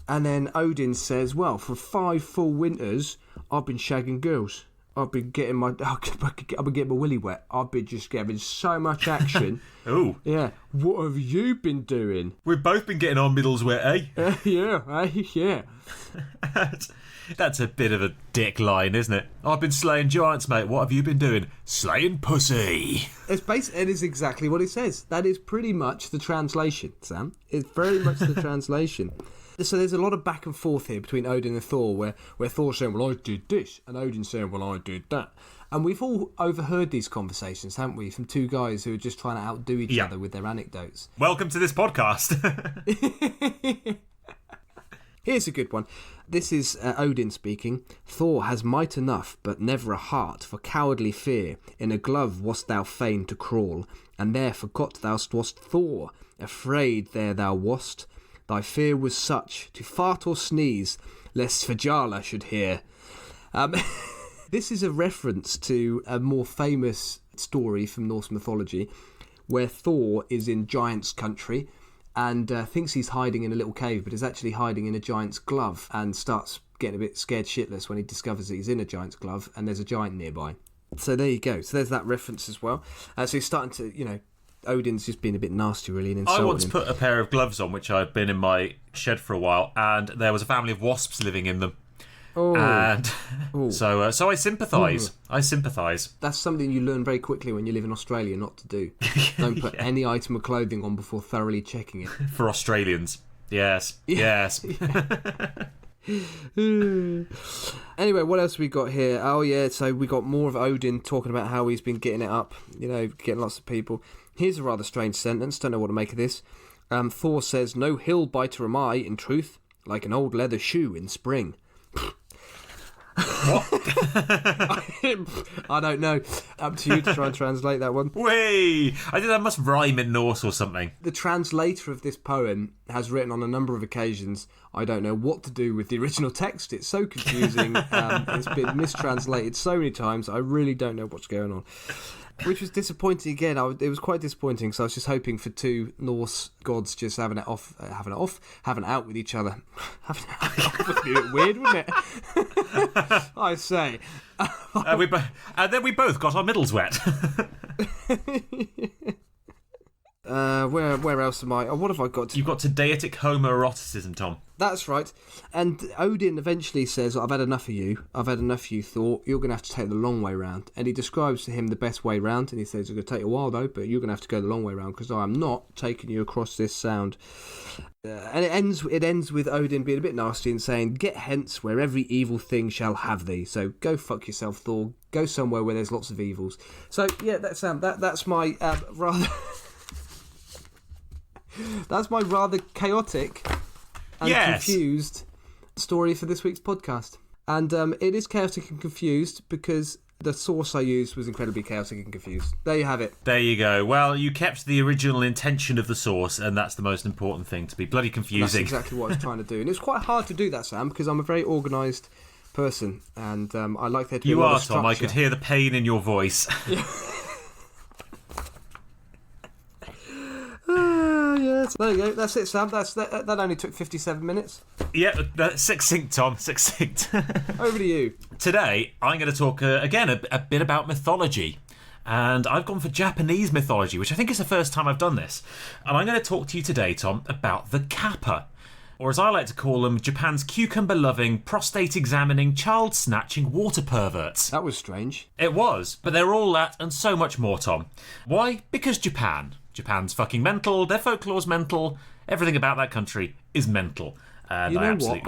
And then Odin says, well, for 5 full winters, I've been shagging girls. I've been getting my willy wet. I've been just getting so much action. Oh. Yeah. What have you been doing? We've both been getting our middles wet, eh? Yeah. That's a bit of a dick line, isn't it? I've been slaying giants, mate. What have you been doing? Slaying pussy. It is exactly what it says. That is pretty much the translation, Sam. It's very much the translation. So there's a lot of back and forth here between Odin and Thor, where Thor's saying, well, I did this, and Odin's saying, well, I did that. And we've all overheard these conversations, haven't we, from two guys who are just trying to outdo each other with their anecdotes. Welcome to this podcast. Here's a good one. This is Odin speaking. Thor has might enough, but never a heart for cowardly fear. In a glove wast thou fain to crawl, and there forgot thou wast Thor. Afraid there thou wast. Thy fear was such, to fart or sneeze, lest Svajala should hear. This is a reference to a more famous story from Norse mythology, where Thor is in giant's country and thinks he's hiding in a little cave, but is actually hiding in a giant's glove, and starts getting a bit scared shitless when he discovers that he's in a giant's glove and there's a giant nearby. So there you go. So there's that reference as well. So he's starting to, Odin's just been a bit nasty, really, and insulting. I once put a pair of gloves on, which I'd been in my shed for a while, and there was a family of wasps living in them. Oh. And so I sympathise. I sympathise. That's something you learn very quickly when you live in Australia not to do. Don't put any item of clothing on before thoroughly checking it. For Australians. Yes. Yes. Anyway, what else have we got here? Oh, yeah, so we got more of Odin talking about how he's been getting it up, getting lots of people. Here's a rather strange sentence, don't know what to make of this. Thor says, no hill biter am I, in truth, like an old leather shoe in spring. What? I don't know. Up to you to try and translate that one. Whey! I think that must rhyme in Norse or something. The translator of this poem has written on a number of occasions, I don't know what to do with the original text. It's so confusing. It's been mistranslated so many times. I really don't know what's going on. Which was disappointing again. It was quite disappointing. So I was just hoping for two Norse gods just having it out with each other. Having it off would be a bit weird, wouldn't it? I say. And then we both got our middles wet. Where else am I? Oh, what have I got? You've got Todaitic homoeroticism, Tom. That's right. And Odin eventually says, I've had enough of you. I've had enough of you, Thor. You're going to have to take the long way round. And he describes to him the best way round. And he says, it's going to take a while, though, but you're going to have to go the long way round because I am not taking you across this sound. And it ends with Odin being a bit nasty and saying, get hence where every evil thing shall have thee. So go fuck yourself, Thor. Go somewhere where there's lots of evils. So, yeah, that's my rather... That's my rather chaotic and confused story for this week's podcast. And it is chaotic and confused because the source I used was incredibly chaotic and confused. There you have it. There you go. Well, you kept the original intention of the source, and that's the most important thing, to be bloody confusing. That's exactly what I was trying to do. And it's quite hard to do that, Sam, because I'm a very organised person, and I like there to be a lot of structure. You are, Tom. I could hear the pain in your voice. Yes. There you go. That's it, Sam. That only took 57 minutes. Yeah, succinct, Tom. Succinct. Over to you. Today, I'm going to talk again a bit about mythology. And I've gone for Japanese mythology, which I think is the first time I've done this. And I'm going to talk to you today, Tom, about the kappa. Or as I like to call them, Japan's cucumber-loving, prostate-examining, child-snatching water perverts. That was strange. It was, but they're all that and so much more, Tom. Why? Because Japan. Japan's fucking mental, their folklore's mental, everything about that country is mental. And you know what?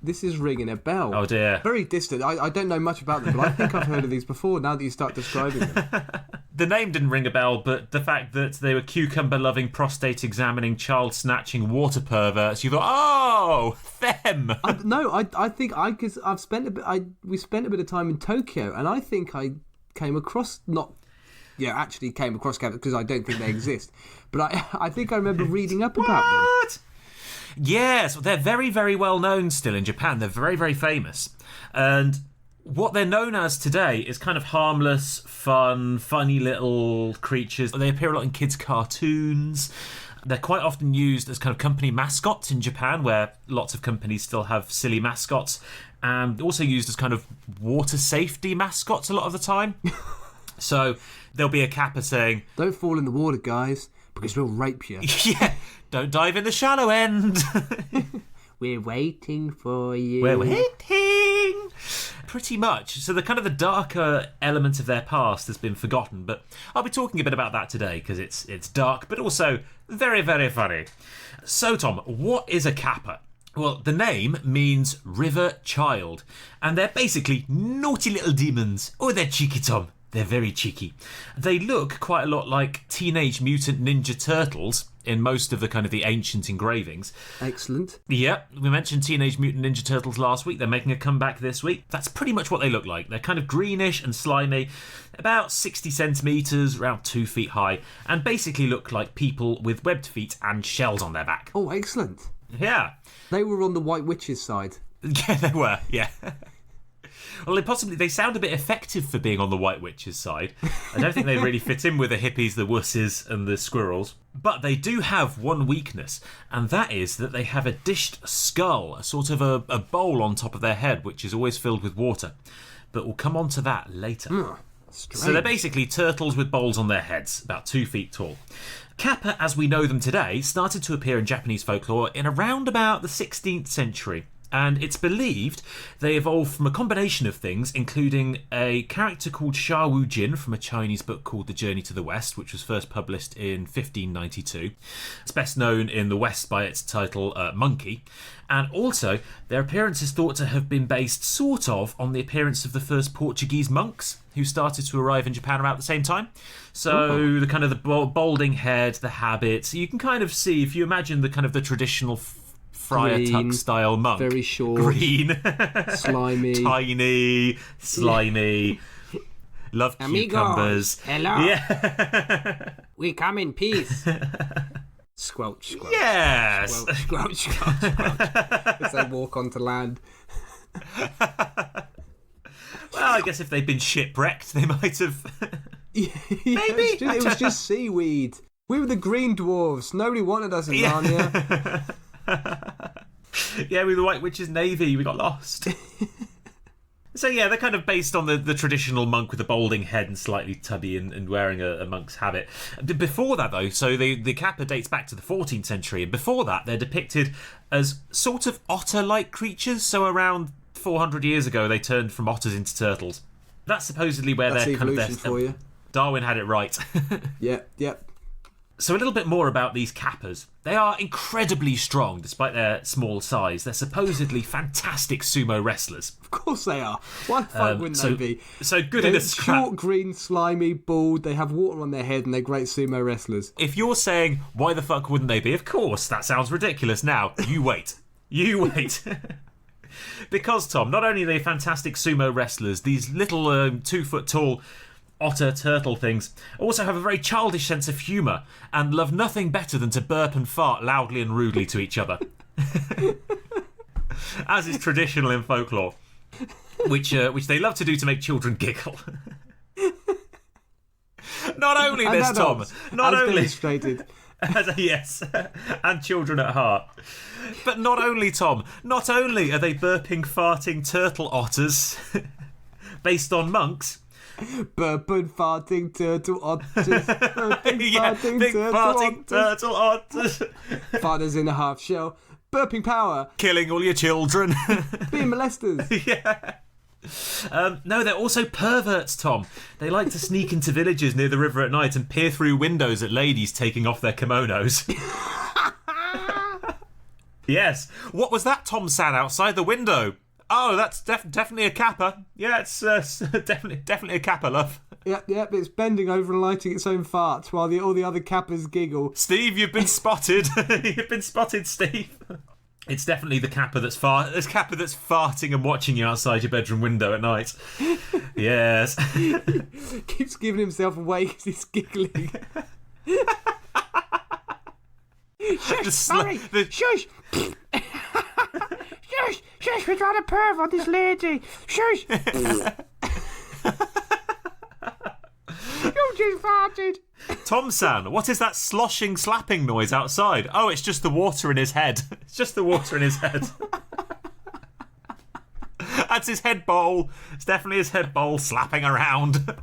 This is ringing a bell. Oh dear. Very distant. I don't know much about them, but I think I've heard of these before now that you start describing them. the name didn't ring a bell, but the fact that they were cucumber-loving, prostate-examining, child-snatching water perverts, you thought, oh, them. I think because I've spent we spent a bit of time in Tokyo, and I think I came across actually came across kappas because I don't think they exist, but I think I remember reading up about them. Yes, they're very, very well known still in Japan. They're very, very famous, and what they're known as today is kind of harmless, fun, funny little creatures. They appear a lot in kids' cartoons. They're quite often used as kind of company mascots in Japan, where lots of companies still have silly mascots, and also used as kind of water safety mascots a lot of the time. So there'll be a kappa saying, "Don't fall in the water, guys, because we'll rape you." Yeah, don't dive in the shallow end. We're waiting for you. We're waiting. Pretty much. So the kind of the darker element of their past has been forgotten, but I'll be talking a bit about that today because it's dark, but also very, very funny. So, Tom, what is a kappa? Well, the name means river child, and they're basically naughty little demons. Oh, they're cheeky, Tom. They're very cheeky. They look quite a lot like Teenage Mutant Ninja Turtles in most of the kind of the ancient engravings. Excellent. Yeah, we mentioned Teenage Mutant Ninja Turtles last week. They're making a comeback this week. That's pretty much what they look like. They're kind of greenish and slimy, about 60 centimetres, around 2 feet high, and basically look like people with webbed feet and shells on their back. Oh, excellent. Yeah. They were on the White Witch's side. Yeah, they were, yeah. Well, they sound a bit effective for being on the White Witch's side. I don't think they really fit in with the hippies, the wusses, and the squirrels. But they do have one weakness, and that is that they have a dished skull, a sort of a bowl on top of their head, which is always filled with water. But we'll come on to that later. So they're basically turtles with bowls on their heads, about 2 feet tall. Kappa, as we know them today, started to appear in Japanese folklore in around about the 16th century. And it's believed they evolved from a combination of things, including a character called Sha Wu Jin from a Chinese book called The Journey to the West, which was first published in 1592. It's best known in the West by its title, Monkey. And also, their appearance is thought to have been based sort of on the appearance of the first Portuguese monks who started to arrive in Japan about the same time. So the kind of the balding head, the habits, you can kind of see, if you imagine the kind of the traditional Friar Tuck style monk. Very short. Green. Slimy. Tiny. Slimy. Love cucumbers. Hello. Yeah. We come in peace. Squelch, squelch. Yes. Squelch, squelch, squelch, squelch. As they walk onto land. Well, I guess if they'd been shipwrecked, they might have. Yeah, maybe. It was just seaweed. We were the green dwarves. Nobody wanted us in Narnia. Yeah, we were the White Witch's Navy. We got lost. So yeah, they're kind of based on the traditional monk with a balding head and slightly tubby and wearing a monk's habit. Before that, though, so the kappa dates back to the 14th century, and before that, they're depicted as sort of otter-like creatures. So around 400 years ago, they turned from otters into turtles. That's supposedly where That's they're kind of evolution for you. Darwin had it right. Yep. So a little bit more about these kappas. They are incredibly strong despite their small size. They're supposedly fantastic sumo wrestlers. Of course they are. Why the fuck wouldn't they be? So good in a scrap. Short, green, slimy, bald. They have water on their head and they're great sumo wrestlers. If you're saying, why the fuck wouldn't they be? Of course, that sounds ridiculous. Now, you wait. You wait. Because, Tom, not only are they fantastic sumo wrestlers, these little 2 foot tall otter turtle things also have a very childish sense of humour and love nothing better than to burp and fart loudly and rudely to each other. As is traditional in folklore, which they love to do to make children giggle. Not only and this, Tom, not only demonstrated. Yes, and children at heart. But not only, Tom, not only are they burping, farting turtle otters based on monks. Burping, farting, turtle otters. Burping, farting, big turtle farting otters. turtle otters. Fathers in a half shell. Burping power. Killing all your children. Being molesters. Yeah. No, they're also perverts, Tom. They like to sneak into villages near the river at night and peer through windows at ladies taking off their kimonos. Yes. What was that Tom san outside the window? Oh, that's definitely a kappa. Yeah, it's definitely a kappa, love. Yep, it's bending over and lighting its own farts while all the other kappas giggle. Steve, you've been spotted. You've been spotted, Steve. It's definitely the kappa that's farting and watching you outside your bedroom window at night. Yes. Keeps giving himself away because he's giggling. Shush, sorry. Shush. Shush, we're trying to perv on this lady. Shush. You just farted. Tom-san, what is that sloshing, slapping noise outside? Oh, it's just the water in his head. It's just the water in his head. That's his head bowl. It's definitely his head bowl slapping around.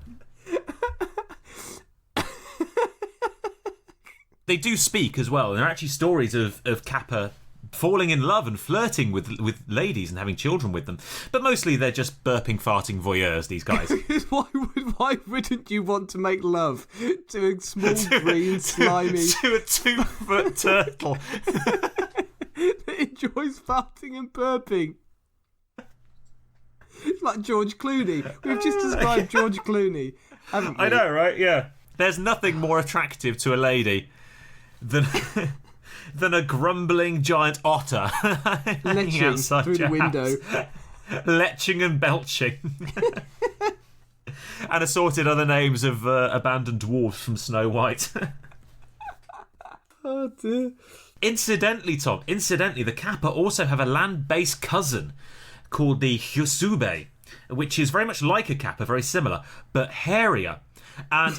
They do speak as well, and there are actually stories of Kappa falling in love and flirting with ladies and having children with them. But mostly they're just burping, farting voyeurs, these guys. Why wouldn't you want to make love to a small, green, slimy... to a 2-foot turtle that enjoys farting and burping? It's like George Clooney. We've just described George Clooney, haven't we? I know, right? Yeah. There's nothing more attractive to a lady than a grumbling giant otter leching through the window. Leching and belching. And assorted other names of abandoned dwarfs from Snow White. Oh dear. Incidentally, Tom, the kappa also have a land-based cousin called the Hyosube, which is very much like a kappa, very similar, but hairier. And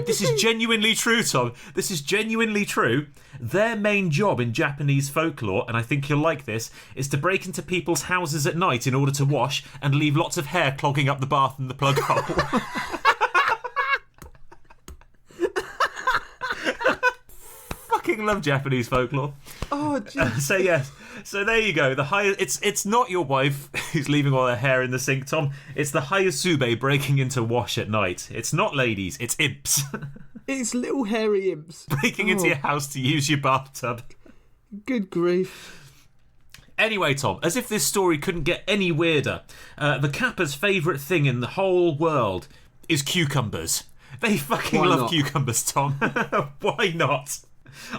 this is genuinely true, Tom. This is genuinely true. Their main job in Japanese folklore, and I think you'll like this, is to break into people's houses at night in order to wash and leave lots of hair clogging up the bath and the plug hole. Fucking love Japanese folklore. Oh, jeez. So yes. So there you go. It's not your wife who's leaving all her hair in the sink, Tom. It's the Hyosube breaking into wash at night. It's not ladies, it's imps. It's little hairy imps. Breaking into your house to use your bathtub. Good grief. Anyway, Tom, as if this story couldn't get any weirder, the kappa's favourite thing in the whole world is cucumbers. They fucking love cucumbers, Tom. Why not?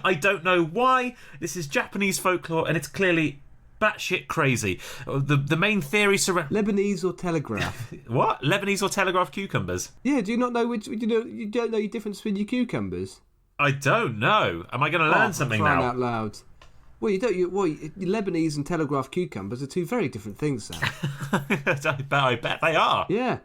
I don't know why. This is Japanese folklore, and it's clearly batshit crazy. The main theory surrounds Lebanese or telegraph. What? Lebanese or telegraph cucumbers? Yeah. Do you not know which? You don't know the difference between your cucumbers? I don't know. Am I going to learn something now? Out loud. Well, Lebanese and telegraph cucumbers are two very different things, Sam. I bet they are. Yeah.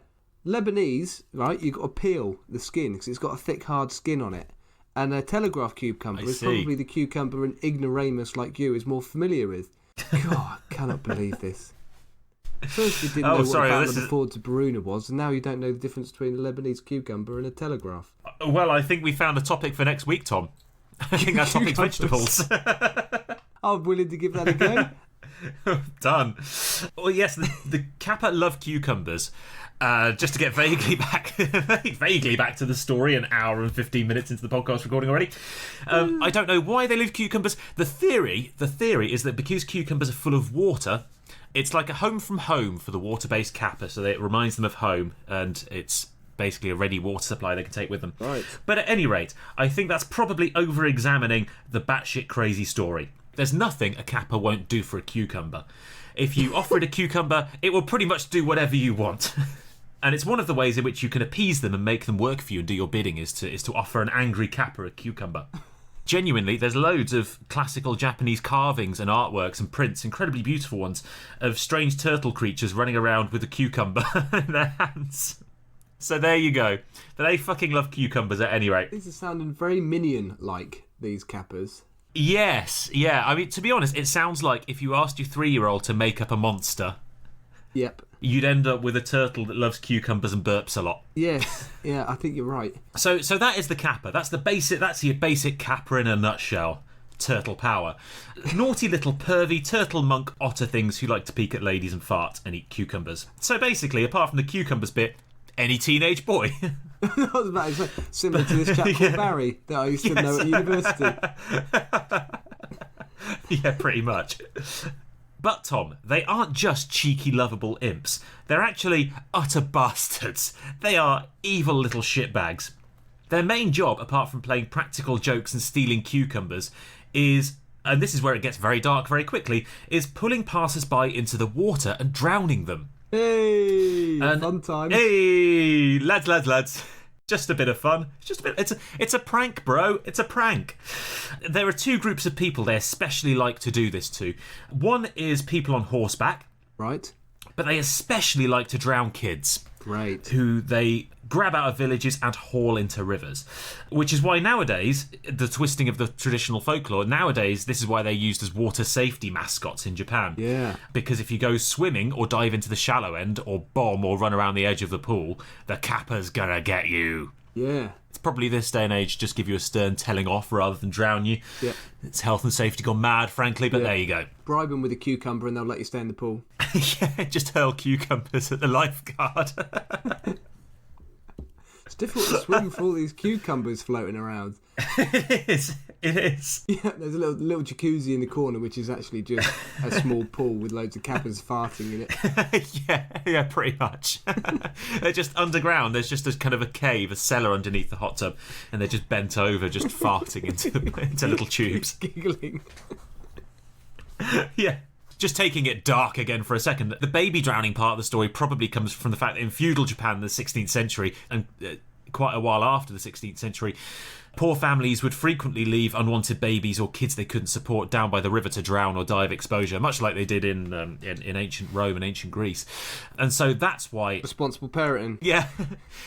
Lebanese, right? You've got to peel the skin because it's got a thick, hard skin on it. And a telegraph cucumber is probably the cucumber an ignoramus like you is more familiar with. God, I cannot believe this. First you didn't know what the Battle of the Fords of Baruna was, and now you don't know the difference between a Lebanese cucumber and a telegraph. Well, I think we found a topic for next week, Tom. I think that topic's vegetables. I'm willing to give that a go. Done. Well, yes, the kappa love cucumbers. Just to get vaguely back to the story, an hour and 15 minutes into the podcast recording already. I don't know why they love cucumbers. The theory is that because cucumbers are full of water, it's like a home from home for the water-based kappa, so it reminds them of home, and it's basically a ready water supply they can take with them. Right. But at any rate, I think that's probably over-examining the batshit crazy story. There's nothing a kappa won't do for a cucumber. If you offer it a cucumber, it will pretty much do whatever you want. And it's one of the ways in which you can appease them and make them work for you and do your bidding is to offer an angry kappa a cucumber. Genuinely, there's loads of classical Japanese carvings and artworks and prints, incredibly beautiful ones, of strange turtle creatures running around with a cucumber in their hands. So there you go. But they fucking love cucumbers at any rate. These are sounding very Minion-like, these kappas. Yes, yeah. I mean, to be honest, it sounds like if you asked your 3-year-old to make up a monster... Yep. You'd end up with a turtle that loves cucumbers and burps a lot. Yes, yeah, I think you're right. So that is the kappa. That's your basic kappa in a nutshell. Turtle power. Naughty little pervy turtle monk otter things who like to peek at ladies and fart and eat cucumbers. So basically, apart from the cucumbers bit, any teenage boy. I was about to say, similar to this chap called Barry that I used to know at university. Yeah, pretty much. But, Tom, they aren't just cheeky, lovable imps. They're actually utter bastards. They are evil little shitbags. Their main job, apart from playing practical jokes and stealing cucumbers, is, and this is where it gets very dark very quickly, is pulling passers-by into the water and drowning them. Hey, fun times. Hey, lads. Just a bit of fun. It's a prank, bro. It's a prank. There are two groups of people they especially like to do this to. One is people on horseback. Right. But they especially like to drown kids. Right. Who they grab out of villages and haul into rivers. Which is why nowadays, the twisting of the traditional folklore, nowadays this is why they're used as water safety mascots in Japan. Yeah. Because if you go swimming or dive into the shallow end or bomb or run around the edge of the pool, the kappa's gonna get you. Yeah. It's probably this day and age just give you a stern telling off rather than drown you. Yeah. It's health and safety gone mad, frankly, but there you go. Bribe them with a cucumber and they'll let you stay in the pool. Yeah, just hurl cucumbers at the lifeguard. It's difficult to swim for all these cucumbers floating around. It is. Yeah, there's a little jacuzzi in the corner, which is actually just a small pool with loads of kappas farting in it. Yeah, pretty much. They're just underground. There's just a kind of a cave, a cellar underneath the hot tub, and they're just bent over, just farting into little tubes. Giggling. Yeah. Just taking it dark again for a second, the baby drowning part of the story probably comes from the fact that in feudal Japan in the 16th century, and quite a while after the 16th century, poor families would frequently leave unwanted babies or kids they couldn't support down by the river to drown or die of exposure, much like they did in ancient Rome and ancient Greece. And so that's why... Responsible parenting. Yeah.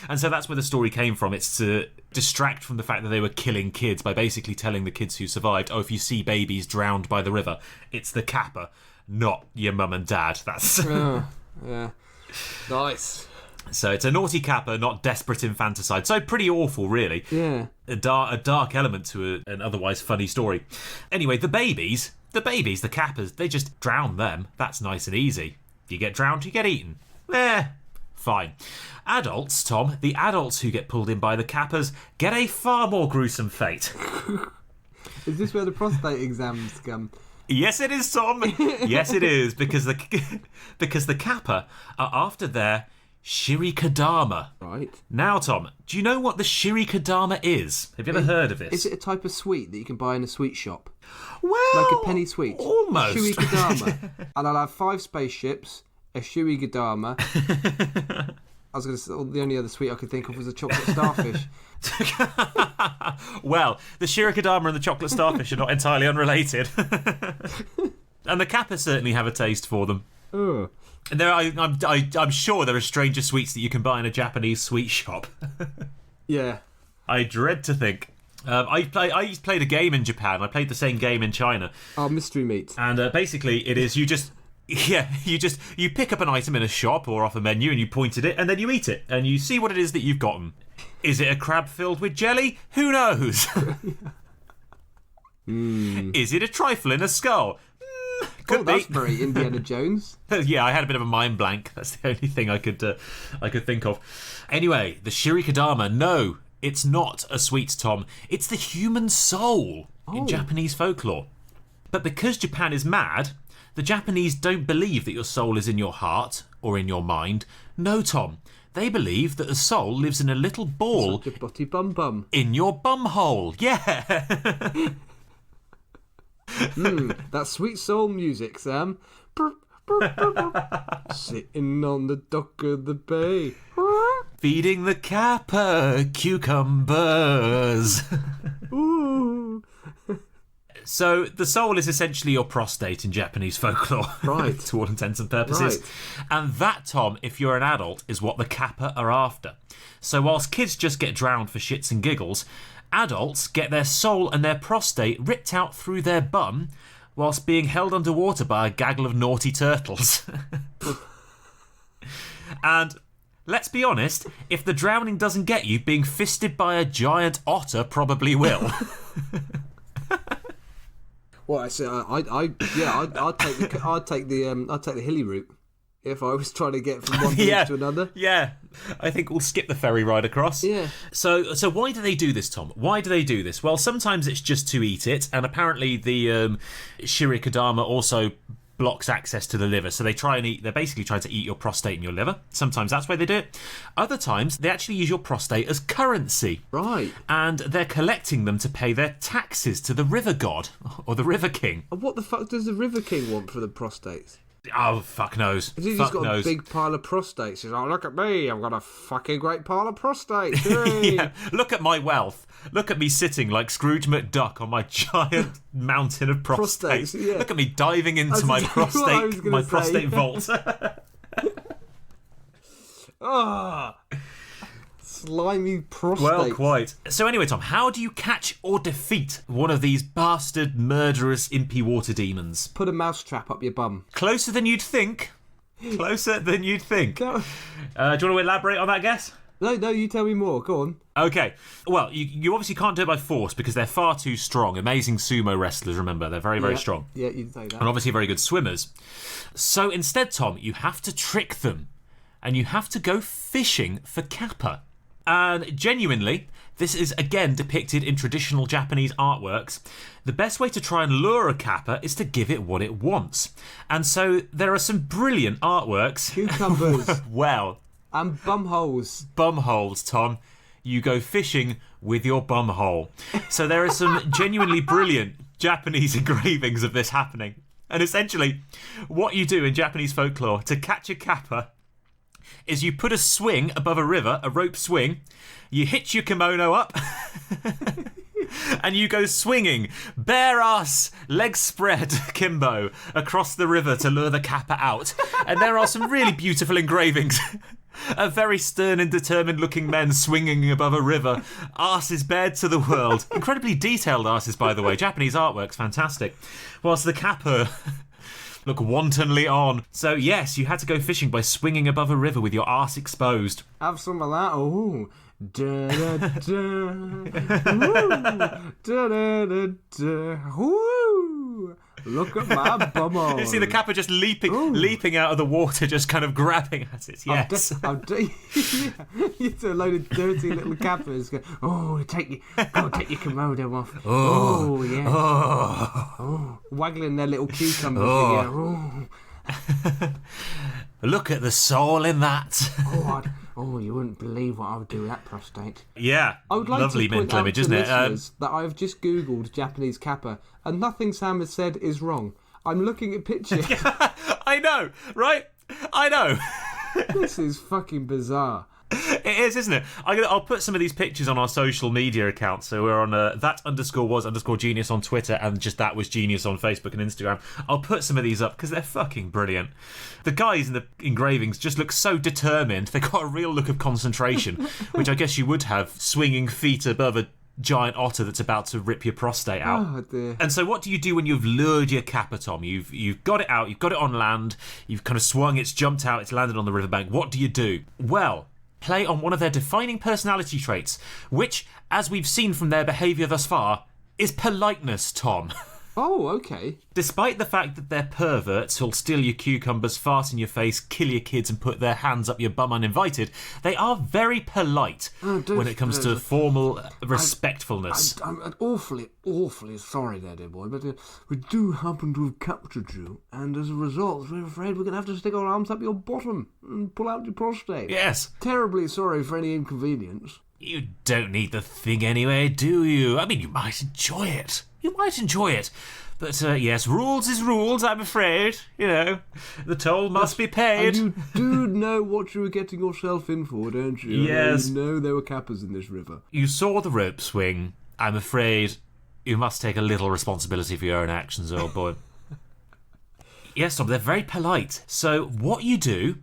And so that's where the story came from. It's to distract from the fact that they were killing kids by basically telling the kids who survived, oh, if you see babies drowned by the river, it's the kappa, not your mum and dad. That's... Yeah. Nice. So it's a naughty kappa, not desperate infanticide. So pretty awful, really. Yeah. A dark element to an otherwise funny story. Anyway, the babies, the kappas, they just drown them. That's nice and easy. You get drowned, you get eaten. Fine. Adults, Tom, the adults who get pulled in by the kappas get a far more gruesome fate. Is this where the prostate exams come? Yes, it is, Tom. Yes, it is, because the kappa are after their shirikadama. Right. Now, Tom, do you know what the shirikadama is? Have you ever heard of this? Is it a type of sweet that you can buy in a sweet shop? Well, like a penny sweet? Almost. Shirikadama. And I'll have 5 spaceships, a shirikadama. I was going to say, the only other sweet I could think of was a chocolate starfish. Well, the shirikadama and the chocolate starfish are not entirely unrelated. And the kappas certainly have a taste for them. Ugh. And I'm sure there are stranger sweets that you can buy in a Japanese sweet shop. Yeah. I dread to think. I played a game in Japan. I played the same game in China. Oh, mystery meat. And basically, it is you pick up an item in a shop or off a menu and you point at it and then you eat it and you see what it is that you've gotten. Is it a crab filled with jelly? Who knows? Is it a trifle in a skull? Could be. That's very Indiana Jones. Yeah, I had a bit of a mind blank. That's the only thing I could think of. Anyway, the shirikadama, no, it's not a sweet, Tom. It's the human soul in Japanese folklore. But because Japan is mad, the Japanese don't believe that your soul is in your heart or in your mind. No, Tom. They believe that the soul lives in a little ball Such a butty bum bum. in your bum hole. Yeah. That sweet soul music, Sam. Sitting on the dock of the bay. Feeding the kappa cucumbers. Ooh. So the soul is essentially your prostate in Japanese folklore. Right. To all intents and purposes. Right. And that, Tom, if you're an adult, is what the kappa are after. So whilst kids just get drowned for shits and giggles, adults get their soul and their prostate ripped out through their bum whilst being held underwater by a gaggle of naughty turtles. And let's be honest, if the drowning doesn't get you, being fisted by a giant otter probably will. Well, I say, I'd take the hilly route if I was trying to get from one village to another. Yeah, I think we'll skip the ferry ride across. Yeah. So why do they do this, Tom? Why do they do this? Well, sometimes it's just to eat it, and apparently the shirikadama also blocks access to the liver. So they're basically trying to eat your prostate and your liver. Sometimes that's why they do it. Other times they actually use your prostate as currency. Right. And they're collecting them to pay their taxes to the river god or the river king. And what the fuck does the River King want for the prostates? Oh, fuck knows. Has he Fuck just got knows. a big pile of prostates? He's like, look at me, I've got a fucking great pile of prostates. Hooray. Yeah, look at my wealth. Look at me sitting like Scrooge McDuck on my giant mountain of prostates. Yeah. Look at me diving into my prostate vault. Ah, slimy prostates. Well, quite. So anyway, Tom, how do you catch or defeat one of these bastard, murderous, impy water demons? Put a mousetrap up your bum. Closer than you'd think. Closer than you'd think. No. Do you want to elaborate on that guess? No, you tell me more. Go on. Okay. Well, you obviously can't do it by force because they're far too strong. Amazing sumo wrestlers, remember. They're very, very strong. Yeah, you'd say that. And obviously very good swimmers. So instead, Tom, you have to trick them. And you have to go fishing for kappa. And genuinely, this is again depicted in traditional Japanese artworks. The best way to try and lure a kappa is to give it what it wants. And so there are some brilliant artworks. Cucumbers. Well... And bumholes. Bumholes, Tom. You go fishing with your bumhole. So there are some genuinely brilliant Japanese engravings of this happening. And essentially, what you do in Japanese folklore to catch a kappa is you put a swing above a river, a rope swing, you hitch your kimono up, and you go swinging, bare ass, legs spread, kimbo, across the river to lure the kappa out. And there are some really beautiful engravings of very stern and determined looking men swinging above a river, arses bared to the world. Incredibly detailed arses, by the way. Japanese artwork's fantastic. Whilst the kappa look wantonly on. So yes, you had to go fishing by swinging above a river with your arse exposed. Have some of that. Oh. Da, da, da. Woo. Da, da, da, da. Woo. Look at my bumhole. You see the kappa just leaping out of the water, just kind of grabbing at it. Yes. You see a load of dirty little kappas go, oh, take your kimono off. Oh, yeah. Oh. Waggling their little cucumbers. Oh. Look at the soul in that. You wouldn't believe what I would do with that prostate. Yeah, I would like lovely to point mental out image, to isn't it? listeners that I've just Googled Japanese kappa, and nothing Sam has said is wrong. I'm looking at pictures. I know, right? I know. This is fucking bizarre. It is, isn't it? I'll put some of these pictures on our social media accounts. So we're on that_was_genius on Twitter, and just that was genius on Facebook and Instagram. I'll put some of these up because they're fucking brilliant. The guys in the engravings just look so determined. They've got a real look of concentration, which I guess you would have swinging feet above a giant otter that's about to rip your prostate out. Oh, dear. And so what do you do when you've lured your kappa, Tom? You've got it out, you've got it on land, you've kind of swung, it's jumped out, it's landed on the riverbank. What do you do? Well, play on one of their defining personality traits, which, as we've seen from their behaviour thus far, is politeness, Tom. Oh, okay. Despite the fact that they're perverts who'll steal your cucumbers, fart in your face, kill your kids and put their hands up your bum uninvited, they are very polite when it comes to formal respectfulness. I'm awfully sorry there, dear boy, but we do happen to have captured you, and as a result, we're afraid we're going to have to stick our arms up your bottom and pull out your prostate. Yes. Terribly sorry for any inconvenience. You don't need the thing anyway, do you? I mean, you might enjoy it. But, yes, rules is rules, I'm afraid. You know, the toll must be paid. And you do know what you were getting yourself in for, don't you? Yes. You know there were kappas in this river. You saw the rope swing. I'm afraid you must take a little responsibility for your own actions, old boy. Yes, Tom, they're very polite. So what you do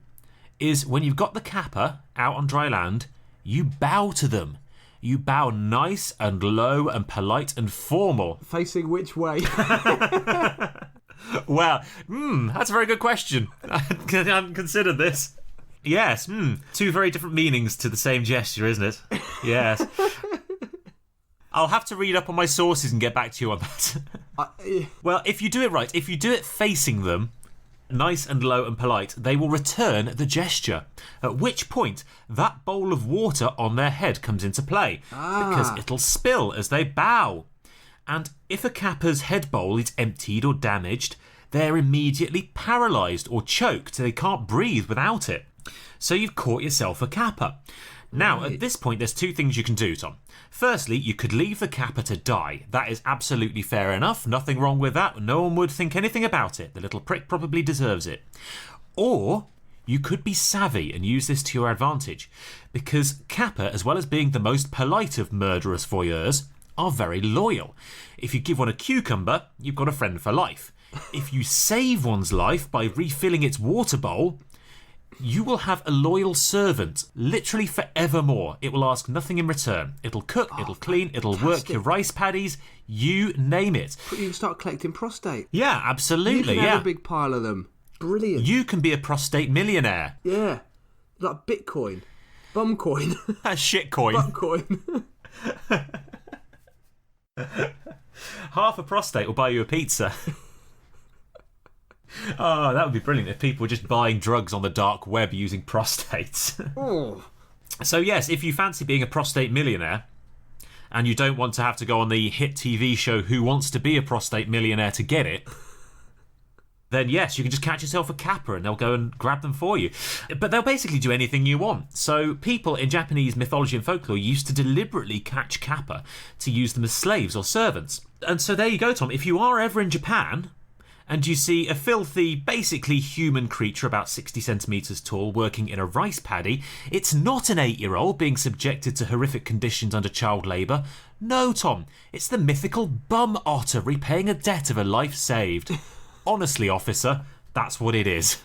is when you've got the kappa out on dry land, you bow to them. You bow nice and low and polite and formal. Facing which way? Well, that's a very good question. I hadn't considered this. Yes, two very different meanings to the same gesture, isn't it? Yes. I'll have to read up on my sources and get back to you on that. Well, if you do it right, if you do it facing them, nice and low and polite, they will return the gesture. At which point, that bowl of water on their head comes into play. Because it'll spill as they bow. And if a kappa's head bowl is emptied or damaged, they're immediately paralysed or choked. They can't breathe without it. So you've caught yourself a kappa. Now, at this point, there's two things you can do, Tom. Firstly, you could leave the kappa to die. That is absolutely fair enough. Nothing wrong with that. No one would think anything about it. The little prick probably deserves it. Or you could be savvy and use this to your advantage, because kappa, as well as being the most polite of murderous voyeurs, are very loyal. If you give one a cucumber, you've got a friend for life. If you save one's life by refilling its water bowl, you will have a loyal servant, literally forevermore. It will ask nothing in return. It'll cook, it'll clean, it'll work your rice paddies, you name it. You can start collecting prostate. Yeah, absolutely. You can have a big pile of them. Brilliant. You can be a prostate millionaire. Yeah. Like Bitcoin. Bumcoin. Shitcoin. Buttcoin. Half a prostate will buy you a pizza. Oh, that would be brilliant if people were just buying drugs on the dark web using prostates. Oh. So yes, if you fancy being a prostate millionaire and you don't want to have to go on the hit TV show Who Wants to Be a Prostate Millionaire to get it, then yes, you can just catch yourself a kappa and they'll go and grab them for you. But they'll basically do anything you want. So people in Japanese mythology and folklore used to deliberately catch kappa to use them as slaves or servants. And so there you go, Tom. If you are ever in Japan and you see a filthy, basically human creature about 60 centimetres tall working in a rice paddy, it's not an 8-year-old being subjected to horrific conditions under child labour. No, Tom, it's the mythical bum otter repaying a debt of a life saved. Honestly, officer, that's what it is.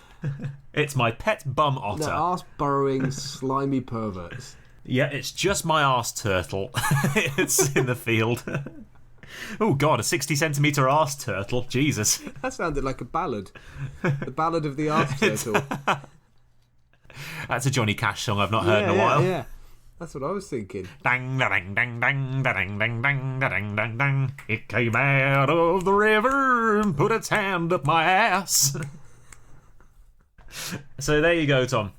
It's my pet bum otter. They're arse-burrowing, slimy perverts. Yeah, it's just my arse turtle. It's in the field. Oh, God, a 60-centimetre arse turtle. Jesus. That sounded like a ballad. The Ballad of the Arse Turtle. That's a Johnny Cash song I've not heard in a while. Yeah, that's what I was thinking. Dang, dang, dang, dang, dang, dang, dang, dang, dang, dang. It came out of the river and put its hand up my ass. So there you go, Tom.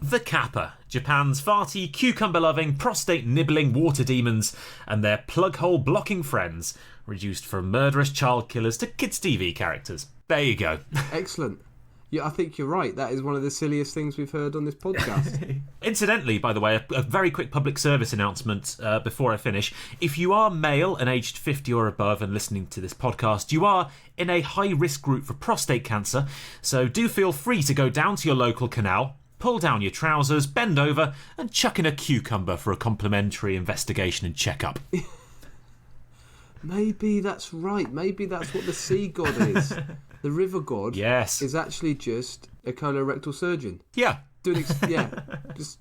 The kappa, Japan's farty, cucumber-loving, prostate-nibbling water demons and their plug-hole blocking friends, reduced from murderous child killers to kids' TV characters. There you go. Excellent. Yeah, I think you're right. That is one of the silliest things we've heard on this podcast. Incidentally, by the way, a very quick public service announcement before I finish. If you are male and aged 50 or above and listening to this podcast, you are in a high-risk group for prostate cancer, so do feel free to go down to your local canal, pull down your trousers, bend over, and chuck in a cucumber for a complimentary investigation and checkup. Maybe that's right. Maybe that's what the sea god is. The river god is actually just a colorectal surgeon. Yeah. Just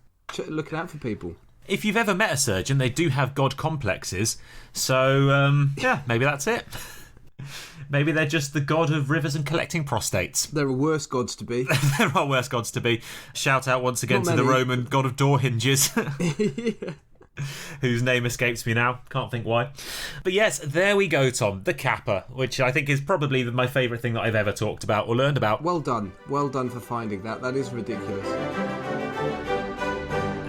looking out for people. If you've ever met a surgeon, they do have god complexes. So, maybe that's it. Maybe they're just the god of rivers and collecting prostates. There are worse gods to be. There are worse gods to be. Shout out once again to the Roman god of door hinges. Yeah. Whose name escapes me now. Can't think why. But yes, there we go, Tom. The kappa, which I think is probably my favourite thing that I've ever talked about or learned about. Well done. Well done for finding that. That is ridiculous.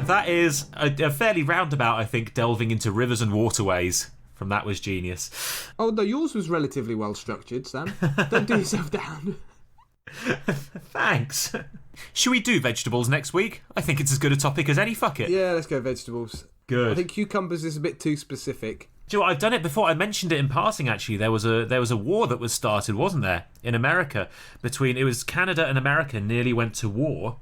That is a fairly roundabout, I think, delving into rivers and waterways. From That Was Genius. Oh, no, yours was relatively well structured, Sam. Don't do yourself down. Thanks. Should we do vegetables next week? I think it's as good a topic as any. Fuck it. Yeah, let's go vegetables. Good. I think cucumbers is a bit too specific. Do you know what? I've done it before. I mentioned it in passing, actually. There was a war that was started, wasn't there, in America? It was Canada and America nearly went to war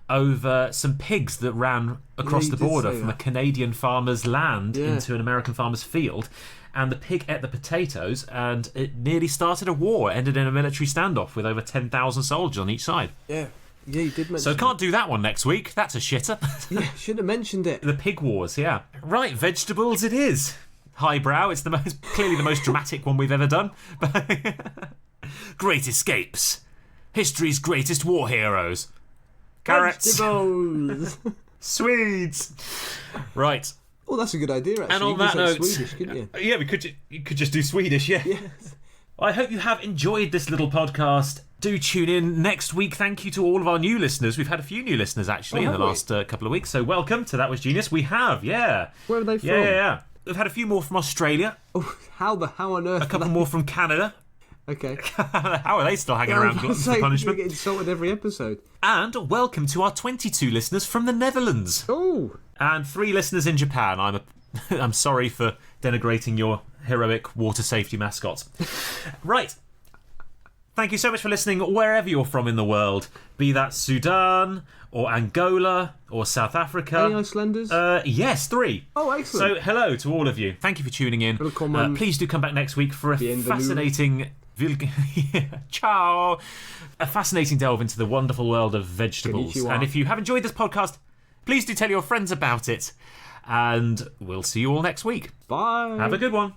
over some pigs that ran across the border from a Canadian farmer's land into an American farmer's field. And the pig ate the potatoes, and it nearly started a war. It ended in a military standoff with over 10,000 soldiers on each side. Yeah. Yeah, you did mention So can't do that one next week. That's a shitter. Yeah, should have mentioned it. The pig wars, yeah. Right, vegetables it is. Highbrow, it's clearly the most dramatic one we've ever done. Great escapes. History's greatest war heroes. Carrots. Vegetables. Swedes. Right. Oh, that's a good idea, actually. And on that note, Swedish, couldn't you? Yeah, you could just do Swedish, yeah. Yes. I hope you have enjoyed this little podcast. Do tune in next week. Thank you to all of our new listeners. We've had a few new listeners, actually, in the last couple of weeks. So welcome to That Was Genius. We have, yeah. Where are they from? Yeah. We've had a few more from Australia. Oh, how on earth? A couple more from Canada. Okay. How are they still hanging around gluttons for You're punishment? getting insulted every episode. And welcome to our 22 listeners from the Netherlands. Oh. And 3 listeners in Japan. I'm sorry for denigrating your heroic water safety mascots. Right. Thank you so much for listening wherever you're from in the world. Be that Sudan or Angola or South Africa. Any Icelanders? Yes, 3. Oh, excellent. So hello to all of you. Thank you for tuning in. Willkommen. Please do come back next week for a Bienvenue. fascinating... Ciao! A fascinating delve into the wonderful world of vegetables. Konnichiwa. And if you have enjoyed this podcast, please do tell your friends about it. And we'll see you all next week. Bye. Have a good one.